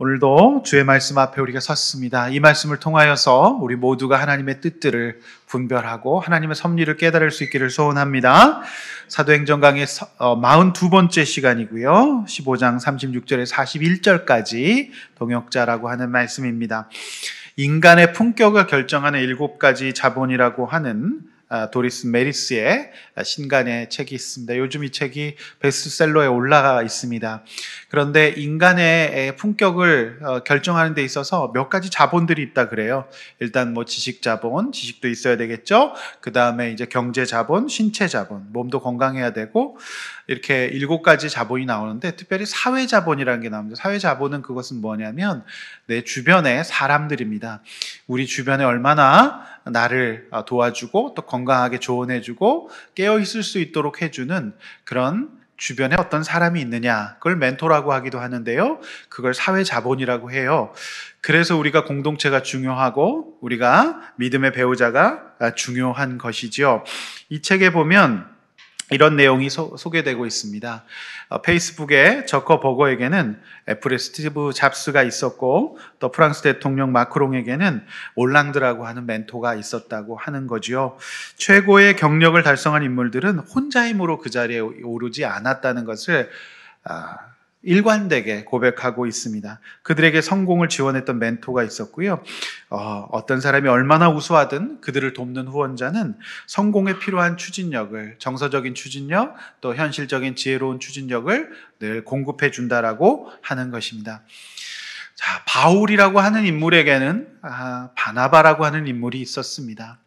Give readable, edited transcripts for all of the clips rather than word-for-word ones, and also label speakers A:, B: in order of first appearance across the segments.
A: 오늘도 주의 말씀 앞에 우리가 섰습니다. 이 말씀을 통하여서 우리 모두가 하나님의 뜻들을 분별하고 하나님의 섭리를 깨달을 수 있기를 소원합니다. 사도행전 강의 42번째 시간이고요. 15장 36절에 41절까지 동역자라고 하는 말씀입니다. 인간의 품격을 결정하는 7가지 자본이라고 하는 도리스 메리스의 신간의 책이 있습니다. 요즘 이 책이 베스트셀러에 올라가 있습니다. 그런데 인간의 품격을 결정하는 데 있어서 몇 가지 자본들이 있다 그래요. 일단 지식 자본, 지식도 있어야 되겠죠. 그 다음에 이제 경제 자본, 신체 자본, 몸도 건강해야 되고 이렇게 7가지 자본이 나오는데 특별히 사회 자본이라는 게 나옵니다. 사회 자본은 그것은 뭐냐면 내 주변의 사람들입니다. 우리 주변에 얼마나 나를 도와주고 또 건강하게 조언해주고 깨어있을 수 있도록 해주는 그런 주변에 어떤 사람이 있느냐, 그걸 멘토라고 하기도 하는데요. 그걸 사회 자본이라고 해요. 그래서 우리가 공동체가 중요하고 우리가 믿음의 배우자가 중요한 것이죠. 이 책에 보면 이런 내용이 소개되고 있습니다. 페이스북에 저커버거에게는 애플의 스티브 잡스가 있었고 또 프랑스 대통령 마크롱에게는 올랑드라고 하는 멘토가 있었다고 하는 거죠. 최고의 경력을 달성한 인물들은 혼자 힘으로 그 자리에 오르지 않았다는 것을 일관되게 고백하고 있습니다. 그들에게 성공을 지원했던 멘토가 있었고요. 어떤 사람이 얼마나 우수하든 그들을 돕는 후원자는 성공에 필요한 추진력을, 정서적인 추진력, 또 현실적인 지혜로운 추진력을 늘 공급해 준다라고 하는 것입니다. 자, 바울이라고 하는 인물에게는 바나바라고 하는 인물이 있었습니다.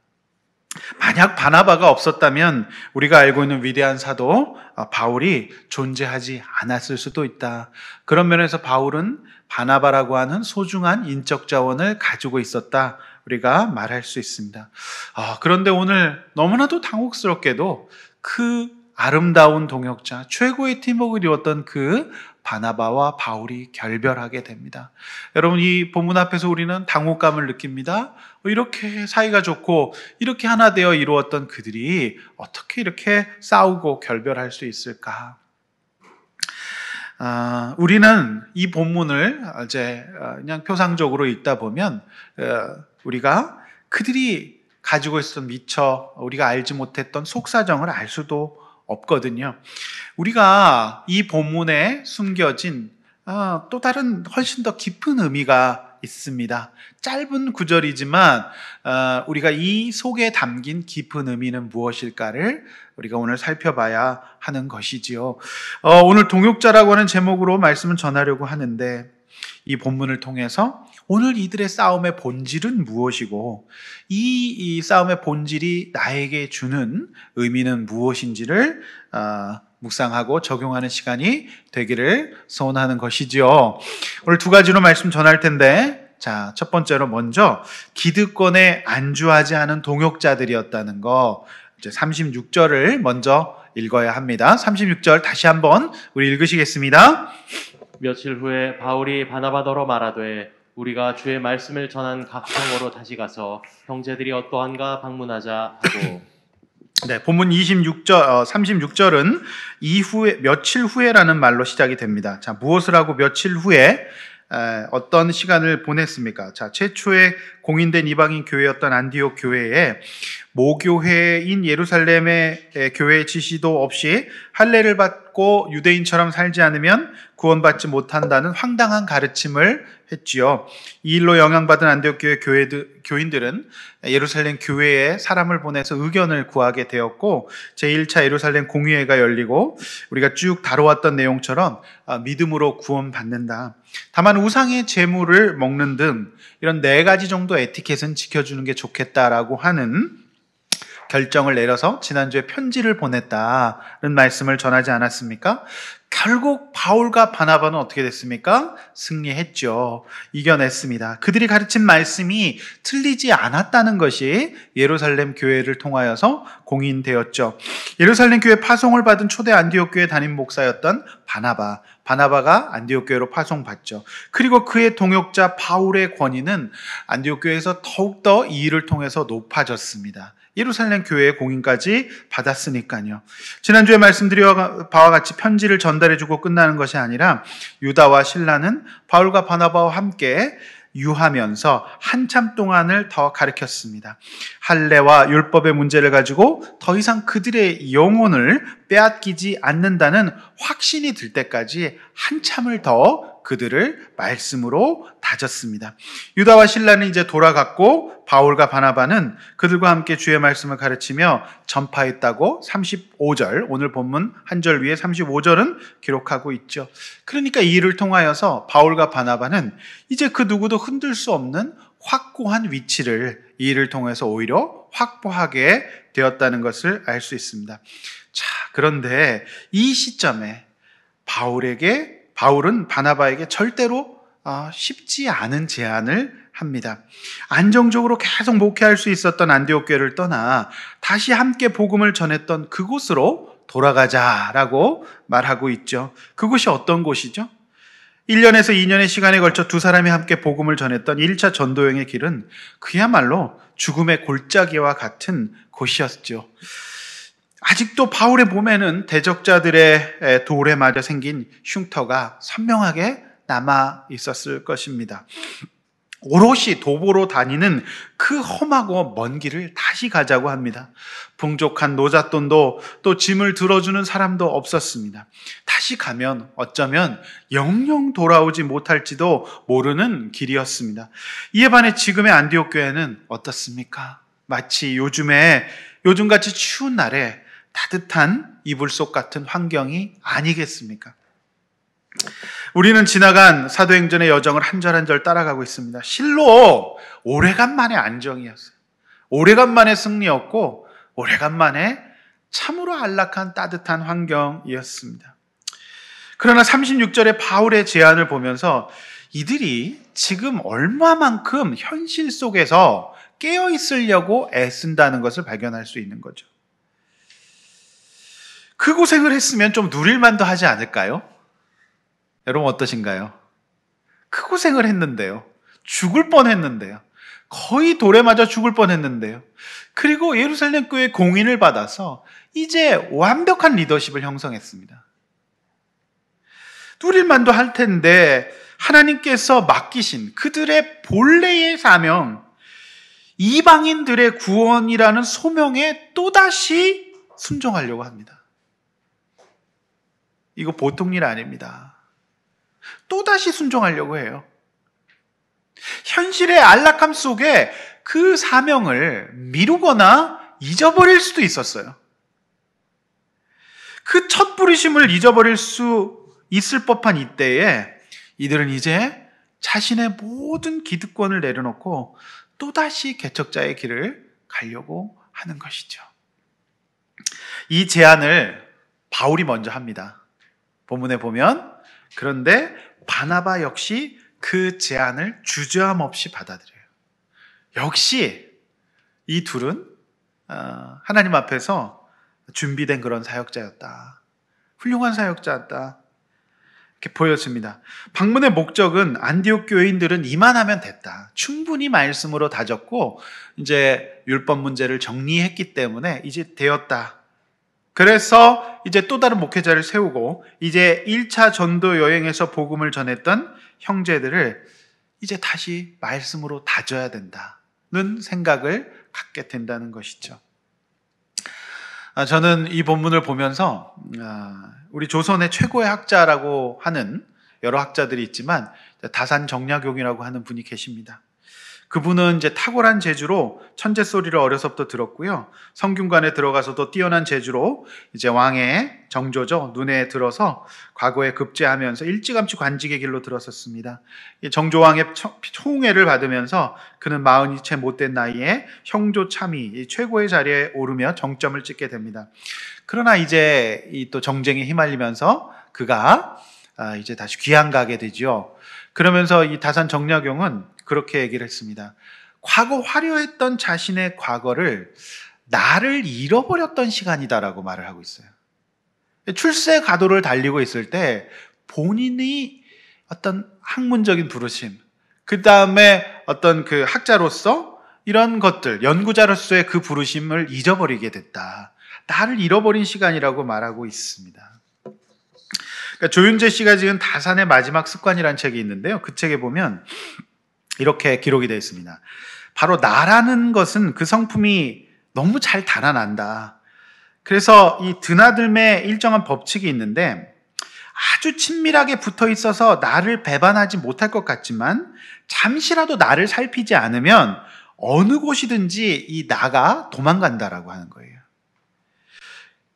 A: 만약 바나바가 없었다면 우리가 알고 있는 위대한 사도 바울이 존재하지 않았을 수도 있다. 그런 면에서 바울은 바나바라고 하는 소중한 인적 자원을 가지고 있었다. 우리가 말할 수 있습니다. 그런데 오늘 너무나도 당혹스럽게도 그 아름다운 동역자, 최고의 팀워크를 이루었던 그 바나바와 바울이 결별하게 됩니다. 여러분, 이 본문 앞에서 우리는 당혹감을 느낍니다. 이렇게 사이가 좋고 이렇게 하나 되어 이루었던 그들이 어떻게 이렇게 싸우고 결별할 수 있을까? 우리는 이 본문을 이제 그냥 표상적으로 읽다 보면 우리가 그들이 가지고 있었던 미처 우리가 알지 못했던 속사정을 알 수도 없거든요. 우리가 이 본문에 숨겨진 또 다른 훨씬 더 깊은 의미가 있습니다. 짧은 구절이지만 우리가 이 속에 담긴 깊은 의미는 무엇일까를 우리가 오늘 살펴봐야 하는 것이지요. 오늘 동역자라고 하는 제목으로 말씀을 전하려고 하는데 이 본문을 통해서 오늘 이들의 싸움의 본질은 무엇이고 이 싸움의 본질이 나에게 주는 의미는 무엇인지를 묵상하고 적용하는 시간이 되기를 소원하는 것이지요. 오늘 2가지로 말씀 전할 텐데, 자, 첫 번째로 먼저 기득권에 안주하지 않은 동역자들이었다는 거, 이제 36절을 먼저 읽어야 합니다. 36절 다시 한번 우리 읽으시겠습니다.
B: 며칠 후에 바울이 바나바더러 말하되 우리가 주의 말씀을 전한 각 성으로 다시 가서 형제들이 어떠한가 방문하자 하고.
A: 네, 본문 36절은 이후에 며칠 후에라는 말로 시작이 됩니다. 자, 무엇을 하고 며칠 후에 어떤 시간을 보냈습니까? 자, 최초의 공인된 이방인 교회였던 안디옥 교회에 모교회인 예루살렘의 교회의 지시도 없이 할례를 받고 유대인처럼 살지 않으면 구원받지 못한다는 황당한 가르침을 했지요. 이 일로 영향받은 안디옥 교회 교인들은 예루살렘 교회에 사람을 보내서 의견을 구하게 되었고 제1차 예루살렘 공의회가 열리고 우리가 쭉 다뤄왔던 내용처럼 믿음으로 구원받는다. 다만 우상의 제물을 먹는 등 이런 4가지 정도 에티켓은 지켜주는 게 좋겠다라고 하는 결정을 내려서 지난주에 편지를 보냈다는 말씀을 전하지 않았습니까? 결국 바울과 바나바는 어떻게 됐습니까? 승리했죠. 이겨냈습니다. 그들이 가르친 말씀이 틀리지 않았다는 것이 예루살렘 교회를 통하여서 공인되었죠. 예루살렘 교회 파송을 받은 초대 안디옥 교회 담임 목사였던 바나바가 안디옥 교회로 파송받죠. 그리고 그의 동역자 바울의 권위는 안디옥 교회에서 더욱더 이 일을 통해서 높아졌습니다. 예루살렘 교회의 공인까지 받았으니까요. 지난주에 말씀드린 바와 같이 편지를 전달해주고 끝나는 것이 아니라 유다와 실라는 바울과 바나바와 함께 유하면서 한참 동안을 더 가르쳤습니다. 할례와 율법의 문제를 가지고 더 이상 그들의 영혼을 빼앗기지 않는다는 확신이 들 때까지 한참을 더 그들을 말씀으로 다졌습니다. 유다와 실라는 이제 돌아갔고 바울과 바나바는 그들과 함께 주의 말씀을 가르치며 전파했다고 35절, 오늘 본문 한 절 위에 35절은 기록하고 있죠. 그러니까 이 일을 통하여서 바울과 바나바는 이제 그 누구도 흔들 수 없는 확고한 위치를 이 일을 통해서 오히려 확보하게 되었다는 것을 알 수 있습니다. 자, 그런데 이 시점에 바울은 바나바에게 절대로 쉽지 않은 제안을 합니다. 안정적으로 계속 목회할 수 있었던 안디옥 교회를 떠나 다시 함께 복음을 전했던 그곳으로 돌아가자라고 말하고 있죠. 그곳이 어떤 곳이죠? 1년에서 2년의 시간에 걸쳐 두 사람이 함께 복음을 전했던 1차 전도여행의 길은 그야말로 죽음의 골짜기와 같은 곳이었죠. 아직도 바울의 몸에는 대적자들의 돌에 맞아 생긴 흉터가 선명하게 남아 있었을 것입니다. 오롯이 도보로 다니는 그 험하고 먼 길을 다시 가자고 합니다. 풍족한 노잣돈도 또 짐을 들어주는 사람도 없었습니다. 다시 가면 어쩌면 영영 돌아오지 못할지도 모르는 길이었습니다. 이에 반해 지금의 안디옥 교회는 어떻습니까? 마치 요즘같이 추운 날에 따뜻한 이불 속 같은 환경이 아니겠습니까? 우리는 지나간 사도행전의 여정을 한 절 한 절 따라가고 있습니다. 실로 오래간만의 안정이었어요. 오래간만의 승리였고 오래간만에 참으로 안락한 따뜻한 환경이었습니다. 그러나 36절의 바울의 제안을 보면서 이들이 지금 얼마만큼 현실 속에서 깨어 있으려고 애쓴다는 것을 발견할 수 있는 거죠. 그 고생을 했으면 좀 누릴만도 하지 않을까요? 여러분 어떠신가요? 그 고생을 했는데요. 죽을 뻔했는데요. 거의 돌에 맞아 죽을 뻔했는데요. 그리고 예루살렘 교회 공인을 받아서 이제 완벽한 리더십을 형성했습니다. 누릴만도 할 텐데 하나님께서 맡기신 그들의 본래의 사명, 이방인들의 구원이라는 소명에 또다시 순종하려고 합니다. 이거 보통 일 아닙니다. 또다시 순종하려고 해요. 현실의 안락함 속에 그 사명을 미루거나 잊어버릴 수도 있었어요. 그 첫 부르심을 잊어버릴 수 있을 법한 이때에 이들은 이제 자신의 모든 기득권을 내려놓고 또다시 개척자의 길을 가려고 하는 것이죠. 이 제안을 바울이 먼저 합니다. 본문에 보면 그런데 바나바 역시 그 제안을 주저함 없이 받아들여요. 역시 이 둘은 하나님 앞에서 준비된 그런 사역자였다. 훌륭한 사역자였다. 이렇게 보였습니다. 방문의 목적은 안디옥 교인들은 이만하면 됐다. 충분히 말씀으로 다졌고 이제 율법 문제를 정리했기 때문에 이제 되었다. 그래서 이제 또 다른 목회자를 세우고 이제 1차 전도 여행에서 복음을 전했던 형제들을 이제 다시 말씀으로 다져야 된다는 생각을 갖게 된다는 것이죠. 저는 이 본문을 보면서 우리 조선의 최고의 학자라고 하는 여러 학자들이 있지만 다산 정약용이라고 하는 분이 계십니다. 그분은 이제 탁월한 재주로 천재 소리를 어려서부터 들었고요. 성균관에 들어가서도 뛰어난 재주로 이제 왕의 정조죠. 눈에 들어서 과거에 급제하면서 일찌감치 관직의 길로 들어섰습니다. 정조왕의 총애를 받으면서 그는 40이 채 못된 나이에 형조 참의 최고의 자리에 오르며 정점을 찍게 됩니다. 그러나 이제 이 또 정쟁에 휘말리면서 그가 이제 다시 귀양 가게 되죠. 그러면서 이 다산 정약용은 그렇게 얘기를 했습니다. 과거 화려했던 자신의 과거를 나를 잃어버렸던 시간이다라고 말을 하고 있어요. 출세 가도를 달리고 있을 때 본인이 어떤 학문적인 부르심, 그 다음에 어떤 그 학자로서 이런 것들, 연구자로서의 그 부르심을 잊어버리게 됐다. 나를 잃어버린 시간이라고 말하고 있습니다. 그러니까 조윤재 씨가 지은 다산의 마지막 습관이라는 책이 있는데요. 그 책에 보면 이렇게 기록이 되어 있습니다. 바로 나라는 것은 그 성품이 너무 잘 달아난다. 그래서 이 드나들매 일정한 법칙이 있는데 아주 친밀하게 붙어 있어서 나를 배반하지 못할 것 같지만 잠시라도 나를 살피지 않으면 어느 곳이든지 이 나가 도망간다라고 하는 거예요.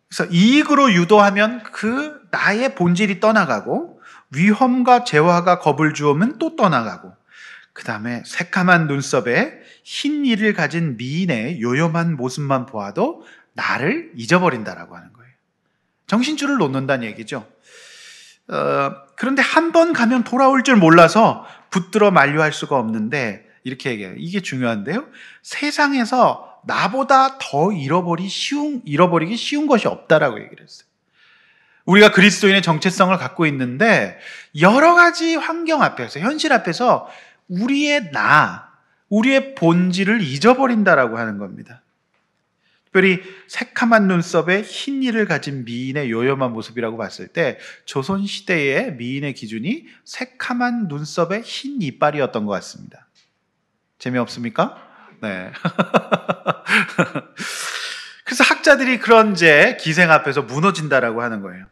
A: 그래서 이익으로 유도하면 그 나의 본질이 떠나가고 위험과 재화가 겁을 주오면 또 떠나가고 그 다음에 새카만 눈썹에 흰 이를 가진 미인의 요염한 모습만 보아도 나를 잊어버린다라고 하는 거예요. 정신줄을 놓는다는 얘기죠. 그런데 한 번 가면 돌아올 줄 몰라서 붙들어 만류할 수가 없는데 이렇게 얘기해요. 이게 중요한데요. 세상에서 나보다 더 잃어버리기 쉬운 것이 없다라고 얘기를 했어요. 우리가 그리스도인의 정체성을 갖고 있는데 여러 가지 환경 앞에서, 현실 앞에서 우리의 우리의 본질을 잊어버린다라고 하는 겁니다. 특별히 새카만 눈썹에 흰 이를 가진 미인의 요염한 모습이라고 봤을 때 조선시대의 미인의 기준이 새카만 눈썹에 흰 이빨이었던 것 같습니다. 재미없습니까? 네. 그래서 학자들이 그런 기생 앞에서 무너진다라고 하는 거예요.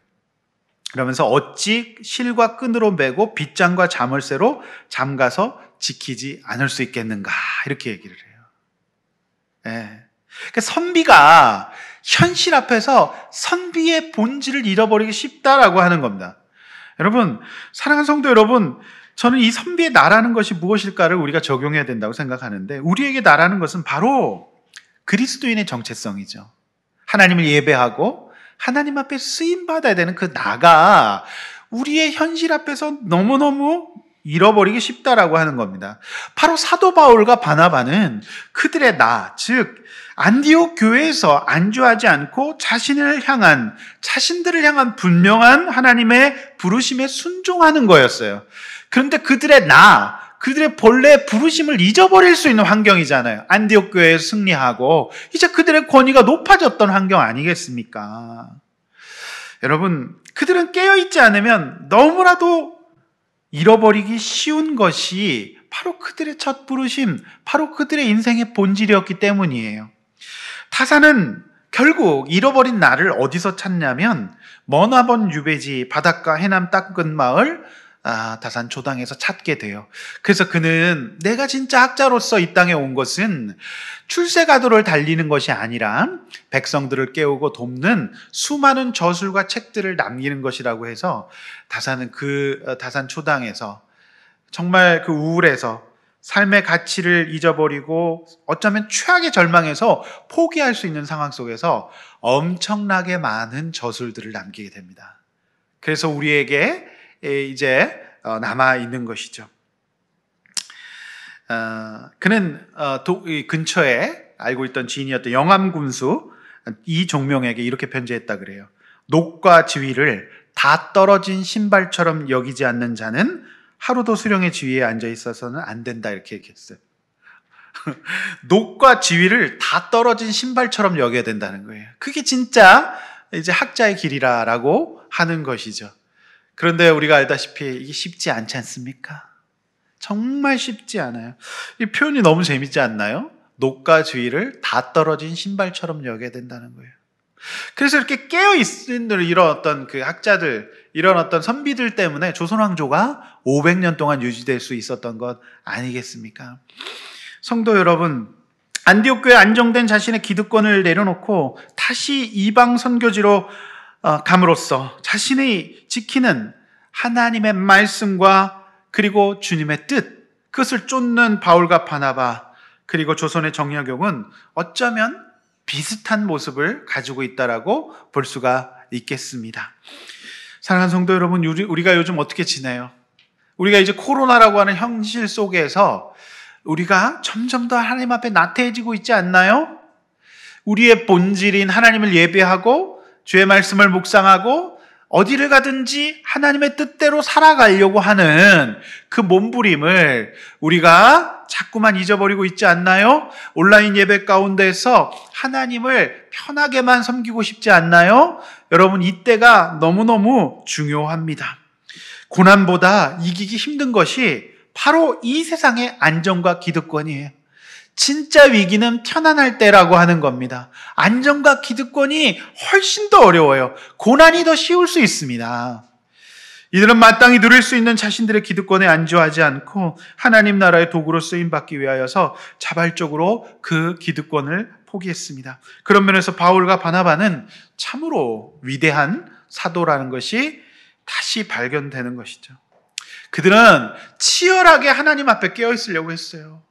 A: 그러면서 어찌 실과 끈으로 매고 빗장과 자물쇠로 잠가서 지키지 않을 수 있겠는가 이렇게 얘기를 해요. 네. 그러니까 선비가 현실 앞에서 선비의 본질을 잃어버리기 쉽다라고 하는 겁니다. 여러분, 사랑하는 성도 여러분, 저는 이 선비의 나라는 것이 무엇일까를 우리가 적용해야 된다고 생각하는데 우리에게 나라는 것은 바로 그리스도인의 정체성이죠. 하나님을 예배하고 하나님 앞에 쓰임받아야 되는 그 나가 우리의 현실 앞에서 너무너무 잃어버리기 쉽다라고 하는 겁니다. 바로 사도 바울과 바나바는 그들의 즉 안디옥 교회에서 안주하지 않고 자신들을 향한 분명한 하나님의 부르심에 순종하는 거였어요. 그런데 그들의 그들의 본래 부르심을 잊어버릴 수 있는 환경이잖아요. 안디옥 교회에 승리하고 이제 그들의 권위가 높아졌던 환경 아니겠습니까? 여러분, 그들은 깨어있지 않으면 너무나도 잃어버리기 쉬운 것이 바로 그들의 첫 부르심, 바로 그들의 인생의 본질이었기 때문이에요. 타사는 결국 잃어버린 나를 어디서 찾냐면 머나먼 유배지 바닷가 해남 땅끝 마을 다산 조당에서 찾게 돼요. 그래서 그는 내가 진짜 학자로서 이 땅에 온 것은 출세가도를 달리는 것이 아니라 백성들을 깨우고 돕는 수많은 저술과 책들을 남기는 것이라고 해서 다산은 다산 초당에서 정말 그 우울해서 삶의 가치를 잊어버리고 어쩌면 최악의 절망에서 포기할 수 있는 상황 속에서 엄청나게 많은 저술들을 남기게 됩니다. 그래서 우리에게 이제 남아있는 것이죠. 그는 근처에 알고 있던 지인이었던 영암군수 이종명에게 이렇게 편지했다 그래요. 녹과 지위를 다 떨어진 신발처럼 여기지 않는 자는 하루도 수령의 지위에 앉아 있어서는 안 된다 이렇게 얘기했어요. 녹과 지위를 다 떨어진 신발처럼 여겨야 된다는 거예요. 그게 진짜 이제 학자의 길이라고 하는 것이죠. 그런데 우리가 알다시피 이게 쉽지 않지 않습니까? 정말 쉽지 않아요. 이 표현이 너무 재밌지 않나요? 녹과 지위를 다 떨어진 신발처럼 여겨야 된다는 거예요. 그래서 이렇게 깨어있는 이런 어떤 그 학자들, 이런 어떤 선비들 때문에 조선 왕조가 500년 동안 유지될 수 있었던 것 아니겠습니까? 성도 여러분, 안디옥 교회에 안정된 자신의 기득권을 내려놓고 다시 이방 선교지로 감으로써 자신이 지키는 하나님의 말씀과 그리고 주님의 뜻, 그것을 쫓는 바울과 바나바 그리고 조선의 정약용은 어쩌면 비슷한 모습을 가지고 있다라고 볼 수가 있겠습니다. 사랑하는 성도 여러분, 우리가 요즘 어떻게 지내요? 우리가 이제 코로나라고 하는 현실 속에서 우리가 점점 더 하나님 앞에 나태해지고 있지 않나요? 우리의 본질인 하나님을 예배하고 주의 말씀을 묵상하고 어디를 가든지 하나님의 뜻대로 살아가려고 하는 그 몸부림을 우리가 자꾸만 잊어버리고 있지 않나요? 온라인 예배 가운데서 하나님을 편하게만 섬기고 싶지 않나요? 여러분, 이때가 너무너무 중요합니다. 고난보다 이기기 힘든 것이 바로 이 세상의 안정과 기득권이에요. 진짜 위기는 편안할 때라고 하는 겁니다. 안정과 기득권이 훨씬 더 어려워요. 고난이 더 쉬울 수 있습니다. 이들은 마땅히 누릴 수 있는 자신들의 기득권에 안주하지 않고 하나님 나라의 도구로 쓰임받기 위하여서 자발적으로 그 기득권을 포기했습니다. 그런 면에서 바울과 바나바는 참으로 위대한 사도라는 것이 다시 발견되는 것이죠. 그들은 치열하게 하나님 앞에 깨어 있으려고 했어요.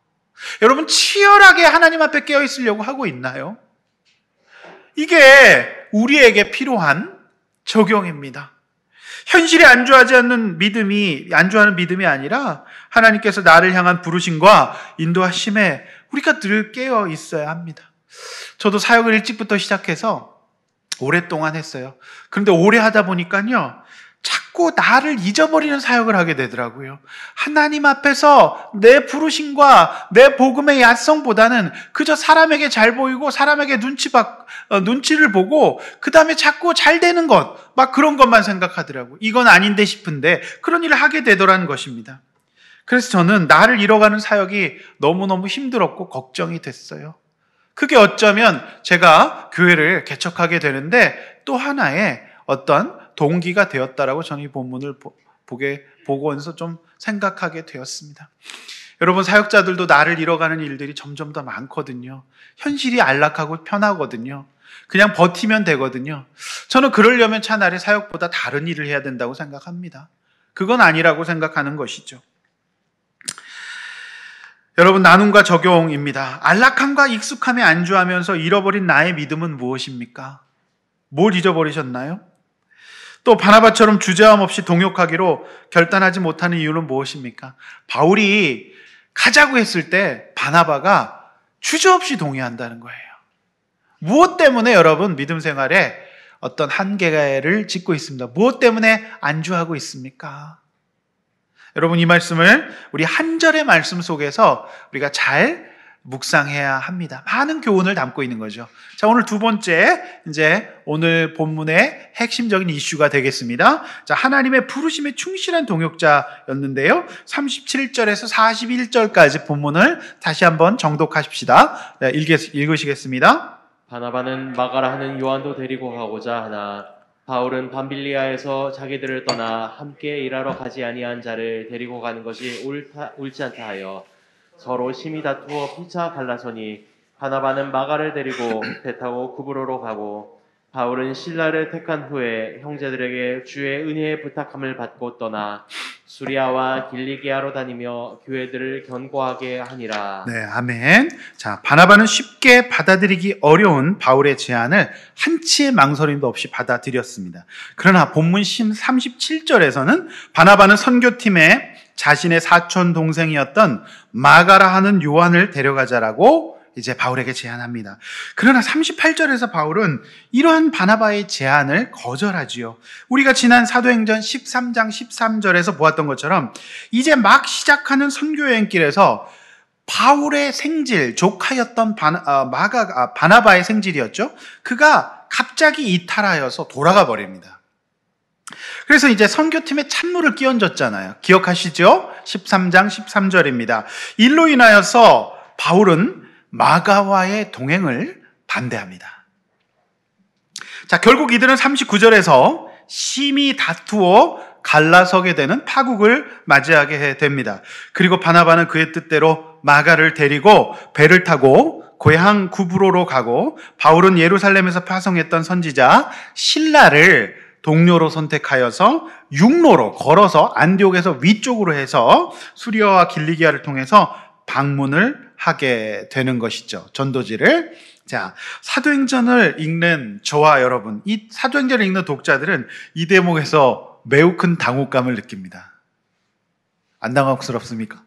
A: 여러분, 치열하게 하나님 앞에 깨어 있으려고 하고 있나요? 이게 우리에게 필요한 적용입니다. 현실에 안주하는 믿음이 아니라 하나님께서 나를 향한 부르심과 인도하심에 우리가 늘 깨어 있어야 합니다. 저도 사역을 일찍부터 시작해서 오랫동안 했어요. 그런데 오래 하다 보니까요, 자꾸 나를 잊어버리는 사역을 하게 되더라고요. 하나님 앞에서 내 부르심과 내 복음의 야성보다는 그저 사람에게 잘 보이고 사람에게 눈치를 보고 그 다음에 자꾸 잘 되는 것, 막 그런 것만 생각하더라고요. 이건 아닌데 싶은데 그런 일을 하게 되더라는 것입니다. 그래서 저는 나를 잃어가는 사역이 너무너무 힘들었고 걱정이 됐어요. 그게 어쩌면 제가 교회를 개척하게 되는데 또 하나의 어떤 동기가 되었다라고 저는 이 본문을 보고서 좀 생각하게 되었습니다. 여러분, 사역자들도 나를 잃어가는 일들이 점점 더 많거든요. 현실이 안락하고 편하거든요. 그냥 버티면 되거든요. 저는 그러려면 차라리 사역보다 다른 일을 해야 된다고 생각합니다. 그건 아니라고 생각하는 것이죠. 여러분, 나눔과 적용입니다. 안락함과 익숙함에 안주하면서 잃어버린 나의 믿음은 무엇입니까? 뭘 잊어버리셨나요? 또 바나바처럼 주저함 없이 동역하기로 결단하지 못하는 이유는 무엇입니까? 바울이 가자고 했을 때 바나바가 주저없이 동의한다는 거예요. 무엇 때문에 여러분 믿음 생활에 어떤 한계를 짓고 있습니다. 무엇 때문에 안주하고 있습니까? 여러분, 이 말씀을 우리 한 절의 말씀 속에서 우리가 잘 묵상해야 합니다. 많은 교훈을 담고 있는 거죠. 자, 오늘 두 번째, 이제 오늘 본문의 핵심적인 이슈가 되겠습니다. 자, 하나님의 부르심에 충실한 동역자였는데요. 37절에서 41절까지 본문을 다시 한번 정독하십시다. 네, 읽으시겠습니다.
B: 바나바는 마가라 하는 요한도 데리고 가고자 하나 바울은 밤빌리아에서 자기들을 떠나 함께 일하러 가지 아니한 자를 데리고 가는 것이 옳지 않다 하여 서로 심히 다투어 피차 갈라서니 바나바는 마가를 데리고 배 타고 구브로로 가고 바울은 실라를 택한 후에 형제들에게 주의 은혜의 부탁함을 받고 떠나 수리아와 길리기아로 다니며 교회들을 견고하게 하니라.
A: 네, 아멘. 자, 바나바는 쉽게 받아들이기 어려운 바울의 제안을 한치의 망설임도 없이 받아들였습니다. 그러나 본문 37절에서는 바나바는 선교팀에 자신의 사촌 동생이었던 마가라 하는 요한을 데려가자라고 이제 바울에게 제안합니다. 그러나 38절에서 바울은 이러한 바나바의 제안을 거절하지요. 우리가 지난 사도행전 13장 13절에서 보았던 것처럼 이제 막 시작하는 선교여행길에서 바울의 생질, 조카였던 바나바의 생질이었죠. 그가 갑자기 이탈하여서 돌아가 버립니다. 그래서 이제 선교팀에 찬물을 끼얹었잖아요. 기억하시죠? 13장 13절입니다. 일로 인하여서 바울은 마가와의 동행을 반대합니다. 자, 결국 이들은 39절에서 심히 다투어 갈라서게 되는 파국을 맞이하게 됩니다. 그리고 바나바는 그의 뜻대로 마가를 데리고 배를 타고 고향 구브로로 가고 바울은 예루살렘에서 파송했던 선지자 실라를 동료로 선택하여서 육로로 걸어서 안디옥에서 위쪽으로 해서 수리아와 길리기아를 통해서 방문을 하게 되는 것이죠. 전도지를. 자, 사도행전을 읽는 저와 여러분, 이 사도행전을 읽는 독자들은 이 대목에서 매우 큰 당혹감을 느낍니다. 안 당혹스럽습니까?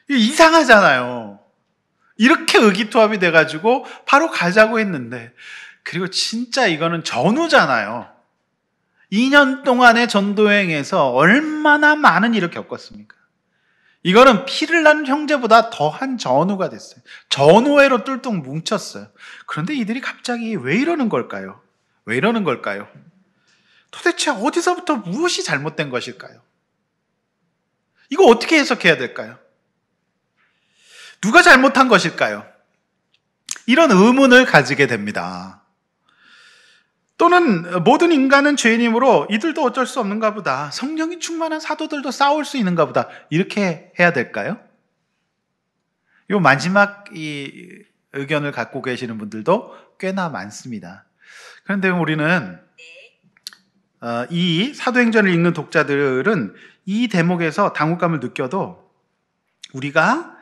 A: 이상하잖아요. 이렇게 의기투합이 돼가지고 바로 가자고 했는데, 그리고 진짜 이거는 전우잖아요. 2년 동안의 전도여행에서 얼마나 많은 일을 겪었습니까? 이거는 피를 난 형제보다 더한 전우가 됐어요. 전우회로 뚫뚱 뭉쳤어요. 그런데 이들이 갑자기 왜 이러는 걸까요? 왜 이러는 걸까요? 도대체 어디서부터 무엇이 잘못된 것일까요? 이거 어떻게 해석해야 될까요? 누가 잘못한 것일까요? 이런 의문을 가지게 됩니다. 또는 모든 인간은 죄인이므로 이들도 어쩔 수 없는가 보다. 성령이 충만한 사도들도 싸울 수 있는가 보다. 이렇게 해야 될까요? 이 마지막 이 의견을 갖고 계시는 분들도 꽤나 많습니다. 그런데 우리는 이 사도행전을 읽는 독자들은 이 대목에서 당혹감을 느껴도 우리가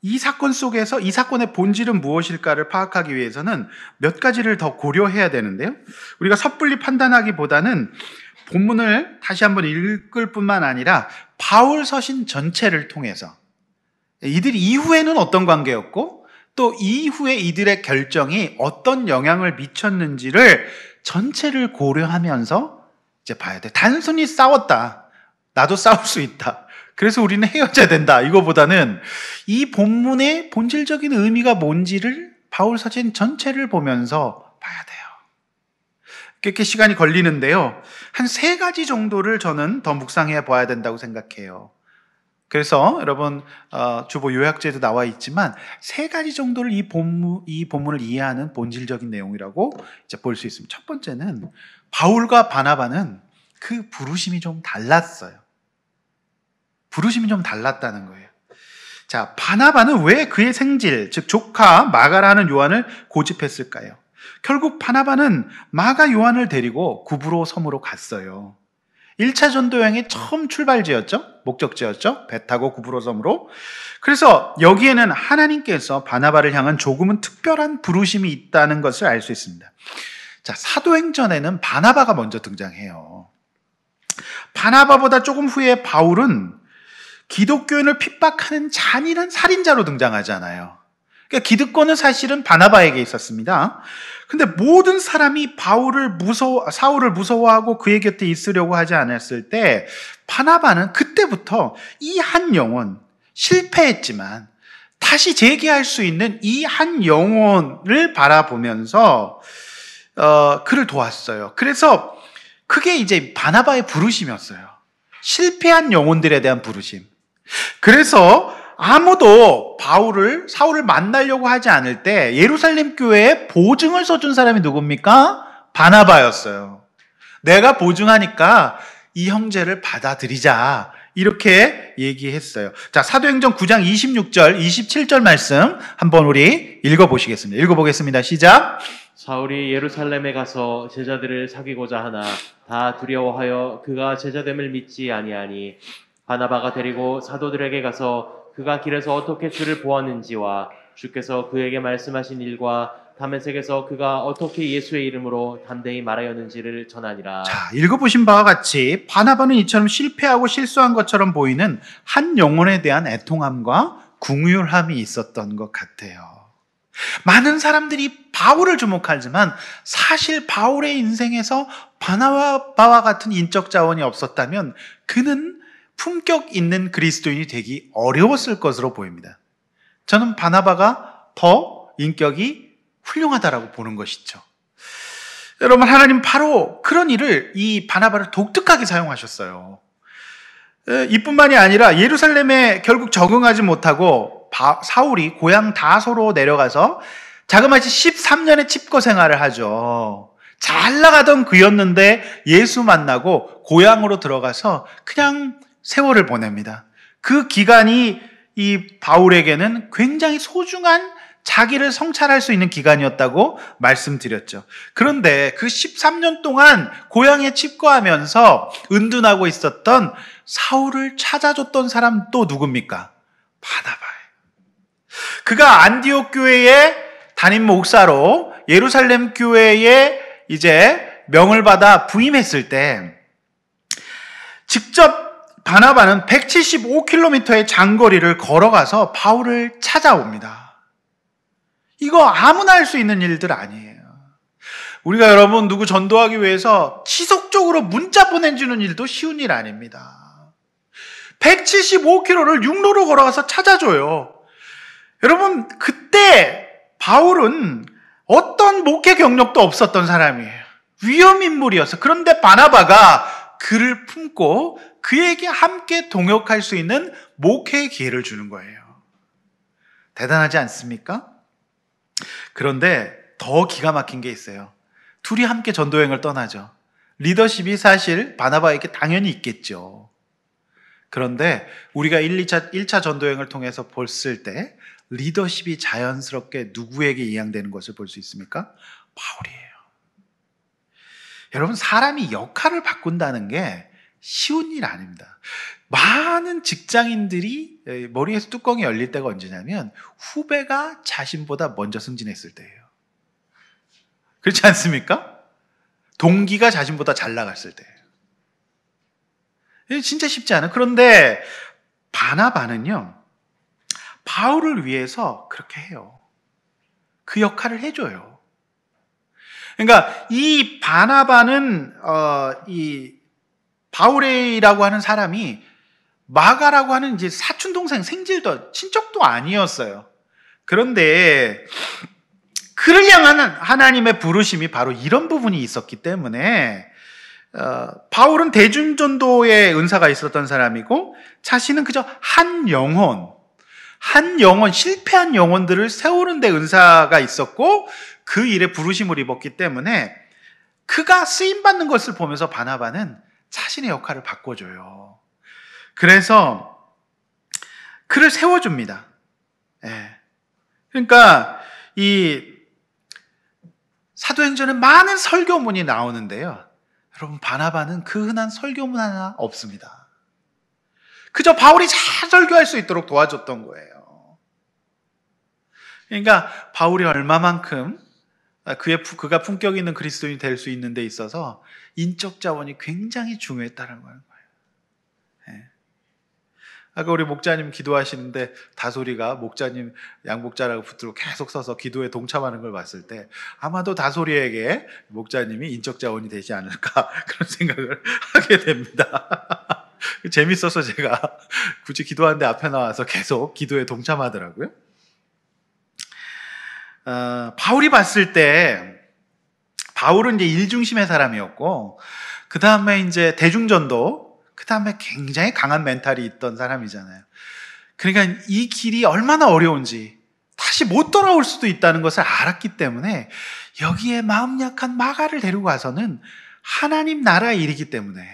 A: 이 사건 속에서 이 사건의 본질은 무엇일까를 파악하기 위해서는 몇 가지를 더 고려해야 되는데요. 우리가 섣불리 판단하기보다는 본문을 다시 한번 읽을 뿐만 아니라 바울 서신 전체를 통해서 이들이 이후에는 어떤 관계였고 또 이후에 이들의 결정이 어떤 영향을 미쳤는지를 전체를 고려하면서 이제 봐야 돼. 단순히 싸웠다. 나도 싸울 수 있다. 그래서 우리는 헤어져야 된다. 이거보다는 이 본문의 본질적인 의미가 뭔지를 바울 서신 전체를 보면서 봐야 돼요. 꽤 시간이 걸리는데요. 한 3가지 정도를 저는 더 묵상해 봐야 된다고 생각해요. 그래서 여러분 주보 요약제도 나와 있지만 3가지 정도를 이 본문을 이해하는 본질적인 내용이라고 이제 볼 수 있습니다. 첫 번째는 바울과 바나바는 그 부르심이 좀 달랐어요. 부르심이 좀 달랐다는 거예요. 자, 바나바는 왜 그의 생질, 즉 조카 마가라는 요한을 고집했을까요? 결국 바나바는 마가 요한을 데리고 구브로 섬으로 갔어요. 1차 전도여행의 처음 출발지였죠? 목적지였죠? 배 타고 구브로 섬으로. 그래서 여기에는 하나님께서 바나바를 향한 조금은 특별한 부르심이 있다는 것을 알 수 있습니다. 자, 사도행전에는 바나바가 먼저 등장해요. 바나바보다 조금 후에 바울은 기독교인을 핍박하는 잔인한 살인자로 등장하잖아요. 그러니까 기득권은 사실은 바나바에게 있었습니다. 근데 모든 사람이 사울을 무서워하고 그의 곁에 있으려고 하지 않았을 때 바나바는 그때부터 이 한 영혼, 실패했지만 다시 재기할 수 있는 이 한 영혼을 바라보면서 그를 도왔어요. 그래서 그게 이제 바나바의 부르심이었어요. 실패한 영혼들에 대한 부르심. 그래서 아무도 사울을 만나려고 하지 않을 때 예루살렘 교회에 보증을 써준 사람이 누굽니까? 바나바였어요. 내가 보증하니까 이 형제를 받아들이자. 이렇게 얘기했어요. 자, 사도행전 9장 26절, 27절 말씀 한번 우리 읽어보시겠습니다. 읽어보겠습니다. 시작.
B: 사울이 예루살렘에 가서 제자들을 사귀고자 하나 다 두려워하여 그가 제자됨을 믿지 아니하니 바나바가 데리고 사도들에게 가서 그가 길에서 어떻게 주를 보았는지와 주께서 그에게 말씀하신 일과 다메섹에서 그가 어떻게 예수의 이름으로 담대히 말하였는지를 전하니라.
A: 자, 읽어보신 바와 같이 바나바는 이처럼 실패하고 실수한 것처럼 보이는 한 영혼에 대한 애통함과 궁휼함이 있었던 것 같아요. 많은 사람들이 바울을 주목하지만 사실 바울의 인생에서 바나바와 같은 인적 자원이 없었다면 그는 품격 있는 그리스도인이 되기 어려웠을 것으로 보입니다. 저는 바나바가 더 인격이 훌륭하다라고 보는 것이죠. 여러분, 하나님 바로 그런 일을 이 바나바를 독특하게 사용하셨어요. 이뿐만이 아니라 예루살렘에 결국 적응하지 못하고 사울이 고향 다소로 내려가서 자그마치 13년의 칩거 생활을 하죠. 잘 나가던 그였는데 예수 만나고 고향으로 들어가서 그냥 세월을 보냅니다. 그 기간이 이 바울에게는 굉장히 소중한 자기를 성찰할 수 있는 기간이었다고 말씀드렸죠. 그런데 그 13년 동안 고향에 칩거하면서 은둔하고 있었던 사울을 찾아줬던 사람 또 누굽니까? 바나바예요. 그가 안디옥 교회의 담임 목사로 예루살렘 교회에 이제 명을 받아 부임했을 때 직접 바나바는 175km의 장거리를 걸어가서 바울을 찾아옵니다. 이거 아무나 할 수 있는 일들 아니에요. 우리가 여러분 누구 전도하기 위해서 지속적으로 문자 보내주는 일도 쉬운 일 아닙니다. 175km를 육로로 걸어가서 찾아줘요. 여러분 그때 바울은 어떤 목회 경력도 없었던 사람이에요. 위험인물이었어. 그런데 바나바가 그를 품고 그에게 함께 동역할 수 있는 목회의 기회를 주는 거예요. 대단하지 않습니까? 그런데 더 기가 막힌 게 있어요. 둘이 함께 전도여행을 떠나죠. 리더십이 사실 바나바에게 당연히 있겠죠. 그런데 우리가 1차 전도여행을 통해서 봤을 때 리더십이 자연스럽게 누구에게 이양되는 것을 볼 수 있습니까? 바울이에요. 여러분 사람이 역할을 바꾼다는 게 쉬운 일 아닙니다. 많은 직장인들이 머리에서 뚜껑이 열릴 때가 언제냐면 후배가 자신보다 먼저 승진했을 때예요. 그렇지 않습니까? 동기가 자신보다 잘 나갔을 때예요. 진짜 쉽지 않아요. 그런데 바나바는요, 바울을 위해서 그렇게 해요. 그 역할을 해줘요. 그러니까 이 바나바는 이 바울이라고 하는 사람이 마가라고 하는 이제 사촌 동생 생질도 친척도 아니었어요. 그런데 그를 향한 하나님의 부르심이 바로 이런 부분이 있었기 때문에 바울은 대중전도의 은사가 있었던 사람이고 자신은 그저 한 영혼, 실패한 영혼들을 세우는 데 은사가 있었고 그 일에 부르심을 입었기 때문에 그가 쓰임받는 것을 보면서 바나바는 자신의 역할을 바꿔줘요. 그래서 그를 세워줍니다. 예. 그러니까 이 사도행전에 많은 설교문이 나오는데요. 여러분 바나바는 그 흔한 설교문 하나 없습니다. 그저 바울이 잘 설교할 수 있도록 도와줬던 거예요. 그러니까 바울이 얼마만큼 그가 품격 있는 그리스도인이 될 수 있는 데 있어서 인적 자원이 굉장히 중요했다는 거예요. 네. 아까 우리 목자님 기도하시는데 다솔이가 목자님 양복자라고 붙들고 계속 서서 기도에 동참하는 걸 봤을 때 아마도 다솔이에게 목자님이 인적 자원이 되지 않을까 그런 생각을 하게 됩니다. 재밌어서 제가 굳이 기도하는데 앞에 나와서 계속 기도에 동참하더라고요. 바울이 봤을 때 바울은 이제 일중심의 사람이었고 그 다음에 이제 대중전도, 그 다음에 굉장히 강한 멘탈이 있던 사람이잖아요. 그러니까 이 길이 얼마나 어려운지 다시 못 돌아올 수도 있다는 것을 알았기 때문에 여기에 마음 약한 마가를 데리고 가서는 하나님 나라의 일이기 때문에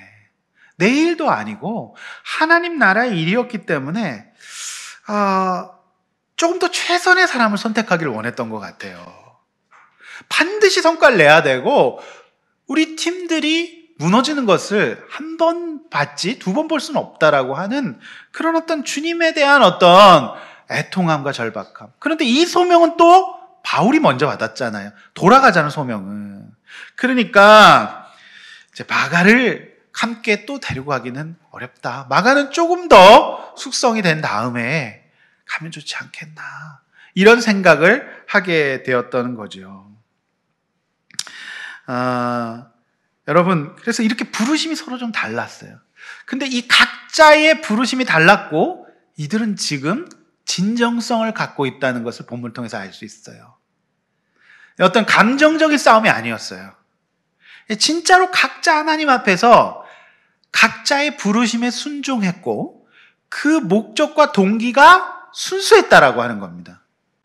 A: 내 일도 아니고 하나님 나라의 일이었기 때문에 조금 더 최선의 사람을 선택하기를 원했던 것 같아요. 반드시 성과를 내야 되고 우리 팀들이 무너지는 것을 한 번 봤지 두 번 볼 수는 없다라고 하는 그런 어떤 주님에 대한 어떤 애통함과 절박함. 그런데 이 소명은 또 바울이 먼저 받았잖아요. 돌아가자는 소명은. 그러니까 이제 마가를 함께 또 데리고 가기는 어렵다. 마가는 조금 더 숙성이 된 다음에 가면 좋지 않겠나. 이런 생각을 하게 되었던 거죠. 여러분, 그래서 이렇게 부르심이 서로 좀 달랐어요. 근데 이 각자의 부르심이 달랐고 이들은 지금 진정성을 갖고 있다는 것을 본문을 통해서 알 수 있어요. 어떤 감정적인 싸움이 아니었어요. 진짜로 각자 하나님 앞에서 각자의 부르심에 순종했고 그 목적과 동기가 순수했다라고 하는 겁니다.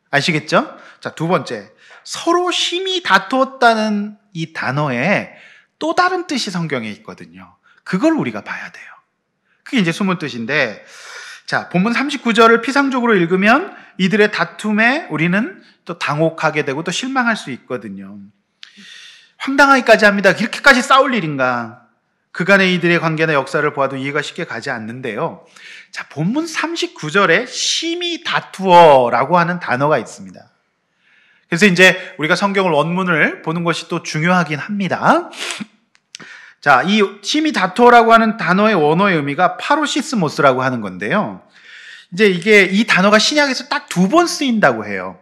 A: 아시겠죠? 자, 두 번째, 서로 심히 다투었다는 이 단어에 또 다른 뜻이 성경에 있거든요. 그걸 우리가 봐야 돼요. 그게 이제 숨은 뜻인데, 자, 본문 39절을 피상적으로 읽으면 이들의 다툼에 우리는 또 당혹하게 되고 또 실망할 수 있거든요. 황당하기까지 합니다. 이렇게까지 싸울 일인가? 그간의 이들의 관계나 역사를 보아도 이해가 쉽게 가지 않는데요. 자, 본문 39절에 심히 다투어라고 하는 단어가 있습니다. 그래서 이제 우리가 성경을 원문을 보는 것이 또 중요하긴 합니다. 자, 이 심히 다투어라고 하는 단어의 원어의 의미가 파로시스모스라고 하는 건데요. 이제 이 단어가 신약에서 딱 2번 쓰인다고 해요.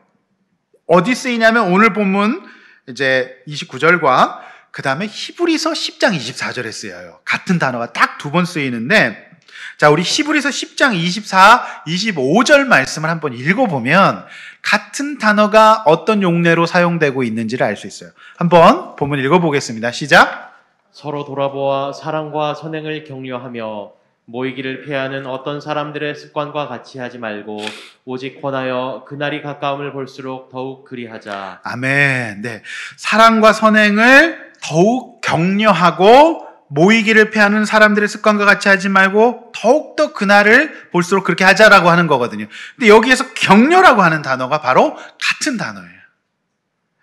A: 어디 쓰이냐면 오늘 본문 이제 29절과 그 다음에 히브리서 10장 24절에 쓰여요. 같은 단어가 딱 두 번 쓰이는데, 자, 우리 히브리서 10장 24, 25절 말씀을 한번 읽어보면 같은 단어가 어떤 용례로 사용되고 있는지를 알 수 있어요. 한번 본문 읽어보겠습니다. 시작.
B: 서로 돌아보아 사랑과 선행을 격려하며 모이기를 피하는 어떤 사람들의 습관과 같이 하지 말고 오직 권하여 그날이 가까움을 볼수록 더욱 그리하자.
A: 아멘. 네. 사랑과 선행을 더욱 격려하고 모이기를 피하는 사람들의 습관과 같이 하지 말고 더욱더 그날을 볼수록 그렇게 하자라고 하는 거거든요. 근데 여기에서 격려라고 하는 단어가 바로 같은 단어예요.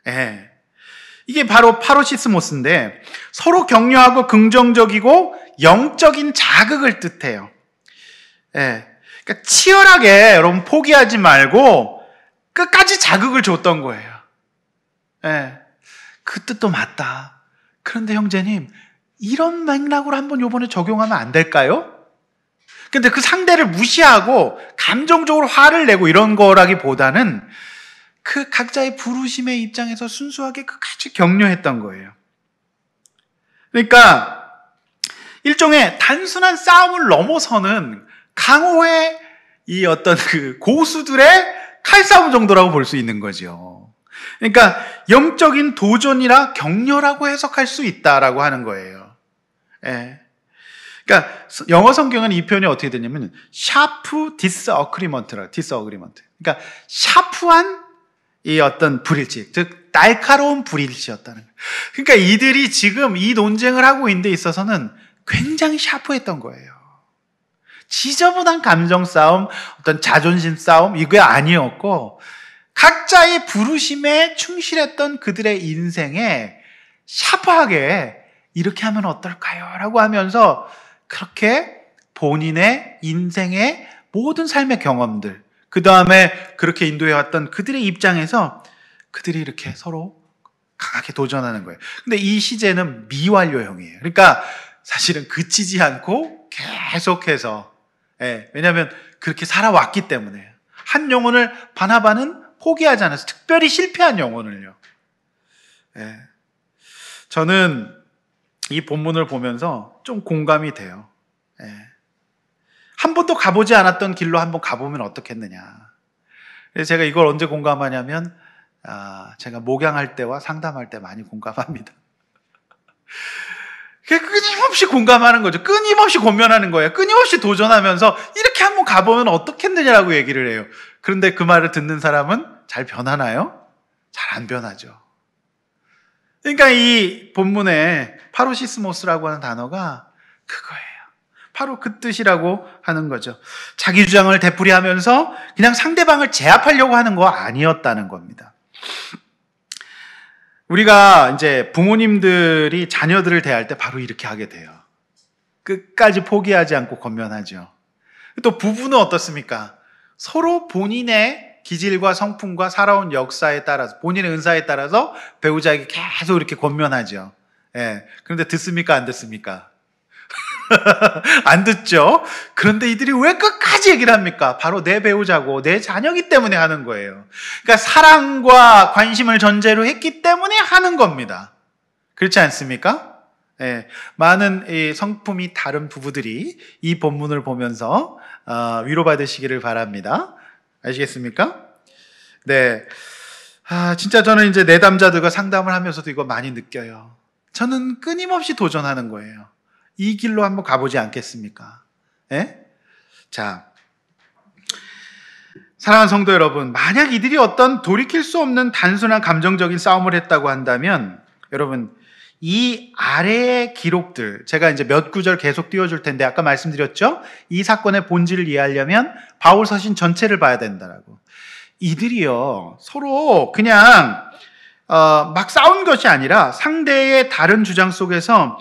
A: 예. 이게 바로 파로시스모스인데 서로 격려하고 긍정적이고 영적인 자극을 뜻해요. 예. 그러니까 치열하게 여러분 포기하지 말고 끝까지 자극을 줬던 거예요. 예. 그 뜻도 맞다. 그런데 형제님, 이런 맥락으로 한번 요번에 적용하면 안 될까요? 근데 그 상대를 무시하고 감정적으로 화를 내고 이런 거라기보다는 그 각자의 부르심의 입장에서 순수하게 끝까지 격려했던 거예요. 그러니까 일종의 단순한 싸움을 넘어서는 강호의 이 어떤 그 고수들의 칼싸움 정도라고 볼 수 있는 거죠. 그러니까 영적인 도전이라 격려라고 해석할 수 있다라고 하는 거예요. 예. 그러니까 영어 성경은 이 표현이 어떻게 되냐면 sharp disagreement라, disagreement. 그러니까 샤프한 이 어떤 불일치, 즉 날카로운 불일치였다는 거예요. 그러니까 이들이 지금 이 논쟁을 하고 있는 데 있어서는 굉장히 샤프했던 거예요. 지저분한 감정 싸움, 어떤 자존심 싸움 이게 아니었고 각자의 부르심에 충실했던 그들의 인생에 샤프하게 이렇게 하면 어떨까요? 라고 하면서 그렇게 본인의 인생의 모든 삶의 경험들, 그 다음에 그렇게 인도해왔던 그들의 입장에서 그들이 이렇게 서로 강하게 도전하는 거예요. 근데 이 시제는 미완료형이에요. 그러니까 사실은 그치지 않고 계속해서, 왜냐하면 그렇게 살아왔기 때문에 한 영혼을 바나바는 포기하지 않았어요. 특별히 실패한 영혼을요. 저는 이 본문을 보면서 좀 공감이 돼요. 한 번도 가보지 않았던 길로 한번 가보면 어떻겠느냐. 그래서 제가 이걸 언제 공감하냐면 제가 목양할 때와 상담할 때 많이 공감합니다. 끊임없이 공감하는 거죠. 끊임없이 고민하는 거예요. 끊임없이 도전하면서 이렇게 한번 가보면 어떻겠느냐라고 얘기를 해요. 그런데 그 말을 듣는 사람은 잘 변하나요? 잘 안 변하죠. 그러니까 이 본문에 파로시스모스라고 하는 단어가 그거예요. 바로 그 뜻이라고 하는 거죠. 자기 주장을 되풀이하면서 그냥 상대방을 제압하려고 하는 거 아니었다는 겁니다. 우리가 이제 부모님들이 자녀들을 대할 때 바로 이렇게 하게 돼요. 끝까지 포기하지 않고 권면하죠. 또 부부는 어떻습니까? 서로 본인의 기질과 성품과 살아온 역사에 따라서, 본인의 은사에 따라서 배우자에게 계속 이렇게 권면하죠. 그런데 듣습니까? 안 듣습니까? 안 듣죠? 그런데 이들이 왜 끝까지 얘기를 합니까? 바로 내 배우자고 내 자녀이기 때문에 하는 거예요. 그러니까 사랑과 관심을 전제로 했기 때문에 하는 겁니다. 그렇지 않습니까? 많은 이 성품이 다른 부부들이 이 본문을 보면서 위로받으시기를 바랍니다. 아시겠습니까? 네. 진짜 저는 이제 내담자들과 상담을 하면서도 이거 많이 느껴요. 저는 끊임없이 도전하는 거예요. 이 길로 한번 가보지 않겠습니까? 자, 사랑하는 성도 여러분, 만약 이들이 어떤 돌이킬 수 없는 단순한 감정적인 싸움을 했다고 한다면, 여러분, 이 아래의 기록들, 제가 이제 몇 구절 계속 띄워줄 텐데, 아까 말씀드렸죠? 이 사건의 본질을 이해하려면 바울 서신 전체를 봐야 된다라고. 이들이요, 서로 그냥 막 싸운 것이 아니라 상대의 다른 주장 속에서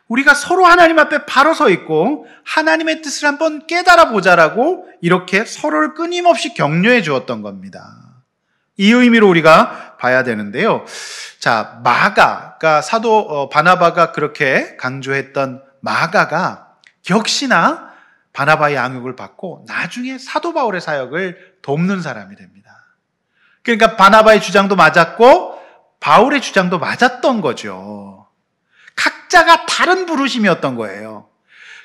A: 우리가 서로 하나님 앞에 바로 서 있고 하나님의 뜻을 한번 깨달아 보자라고 이렇게 서로를 끊임없이 격려해 주었던 겁니다. 이 의미로 우리가 봐야 되는데요. 자, 마가가 사도 바나바가 그렇게 강조했던 마가가 역시나 바나바의 양육을 받고 나중에 사도 바울의 사역을 돕는 사람이 됩니다. 그러니까 바나바의 주장도 맞았고 바울의 주장도 맞았던 거죠. 각자가 다른 부르심이었던 거예요.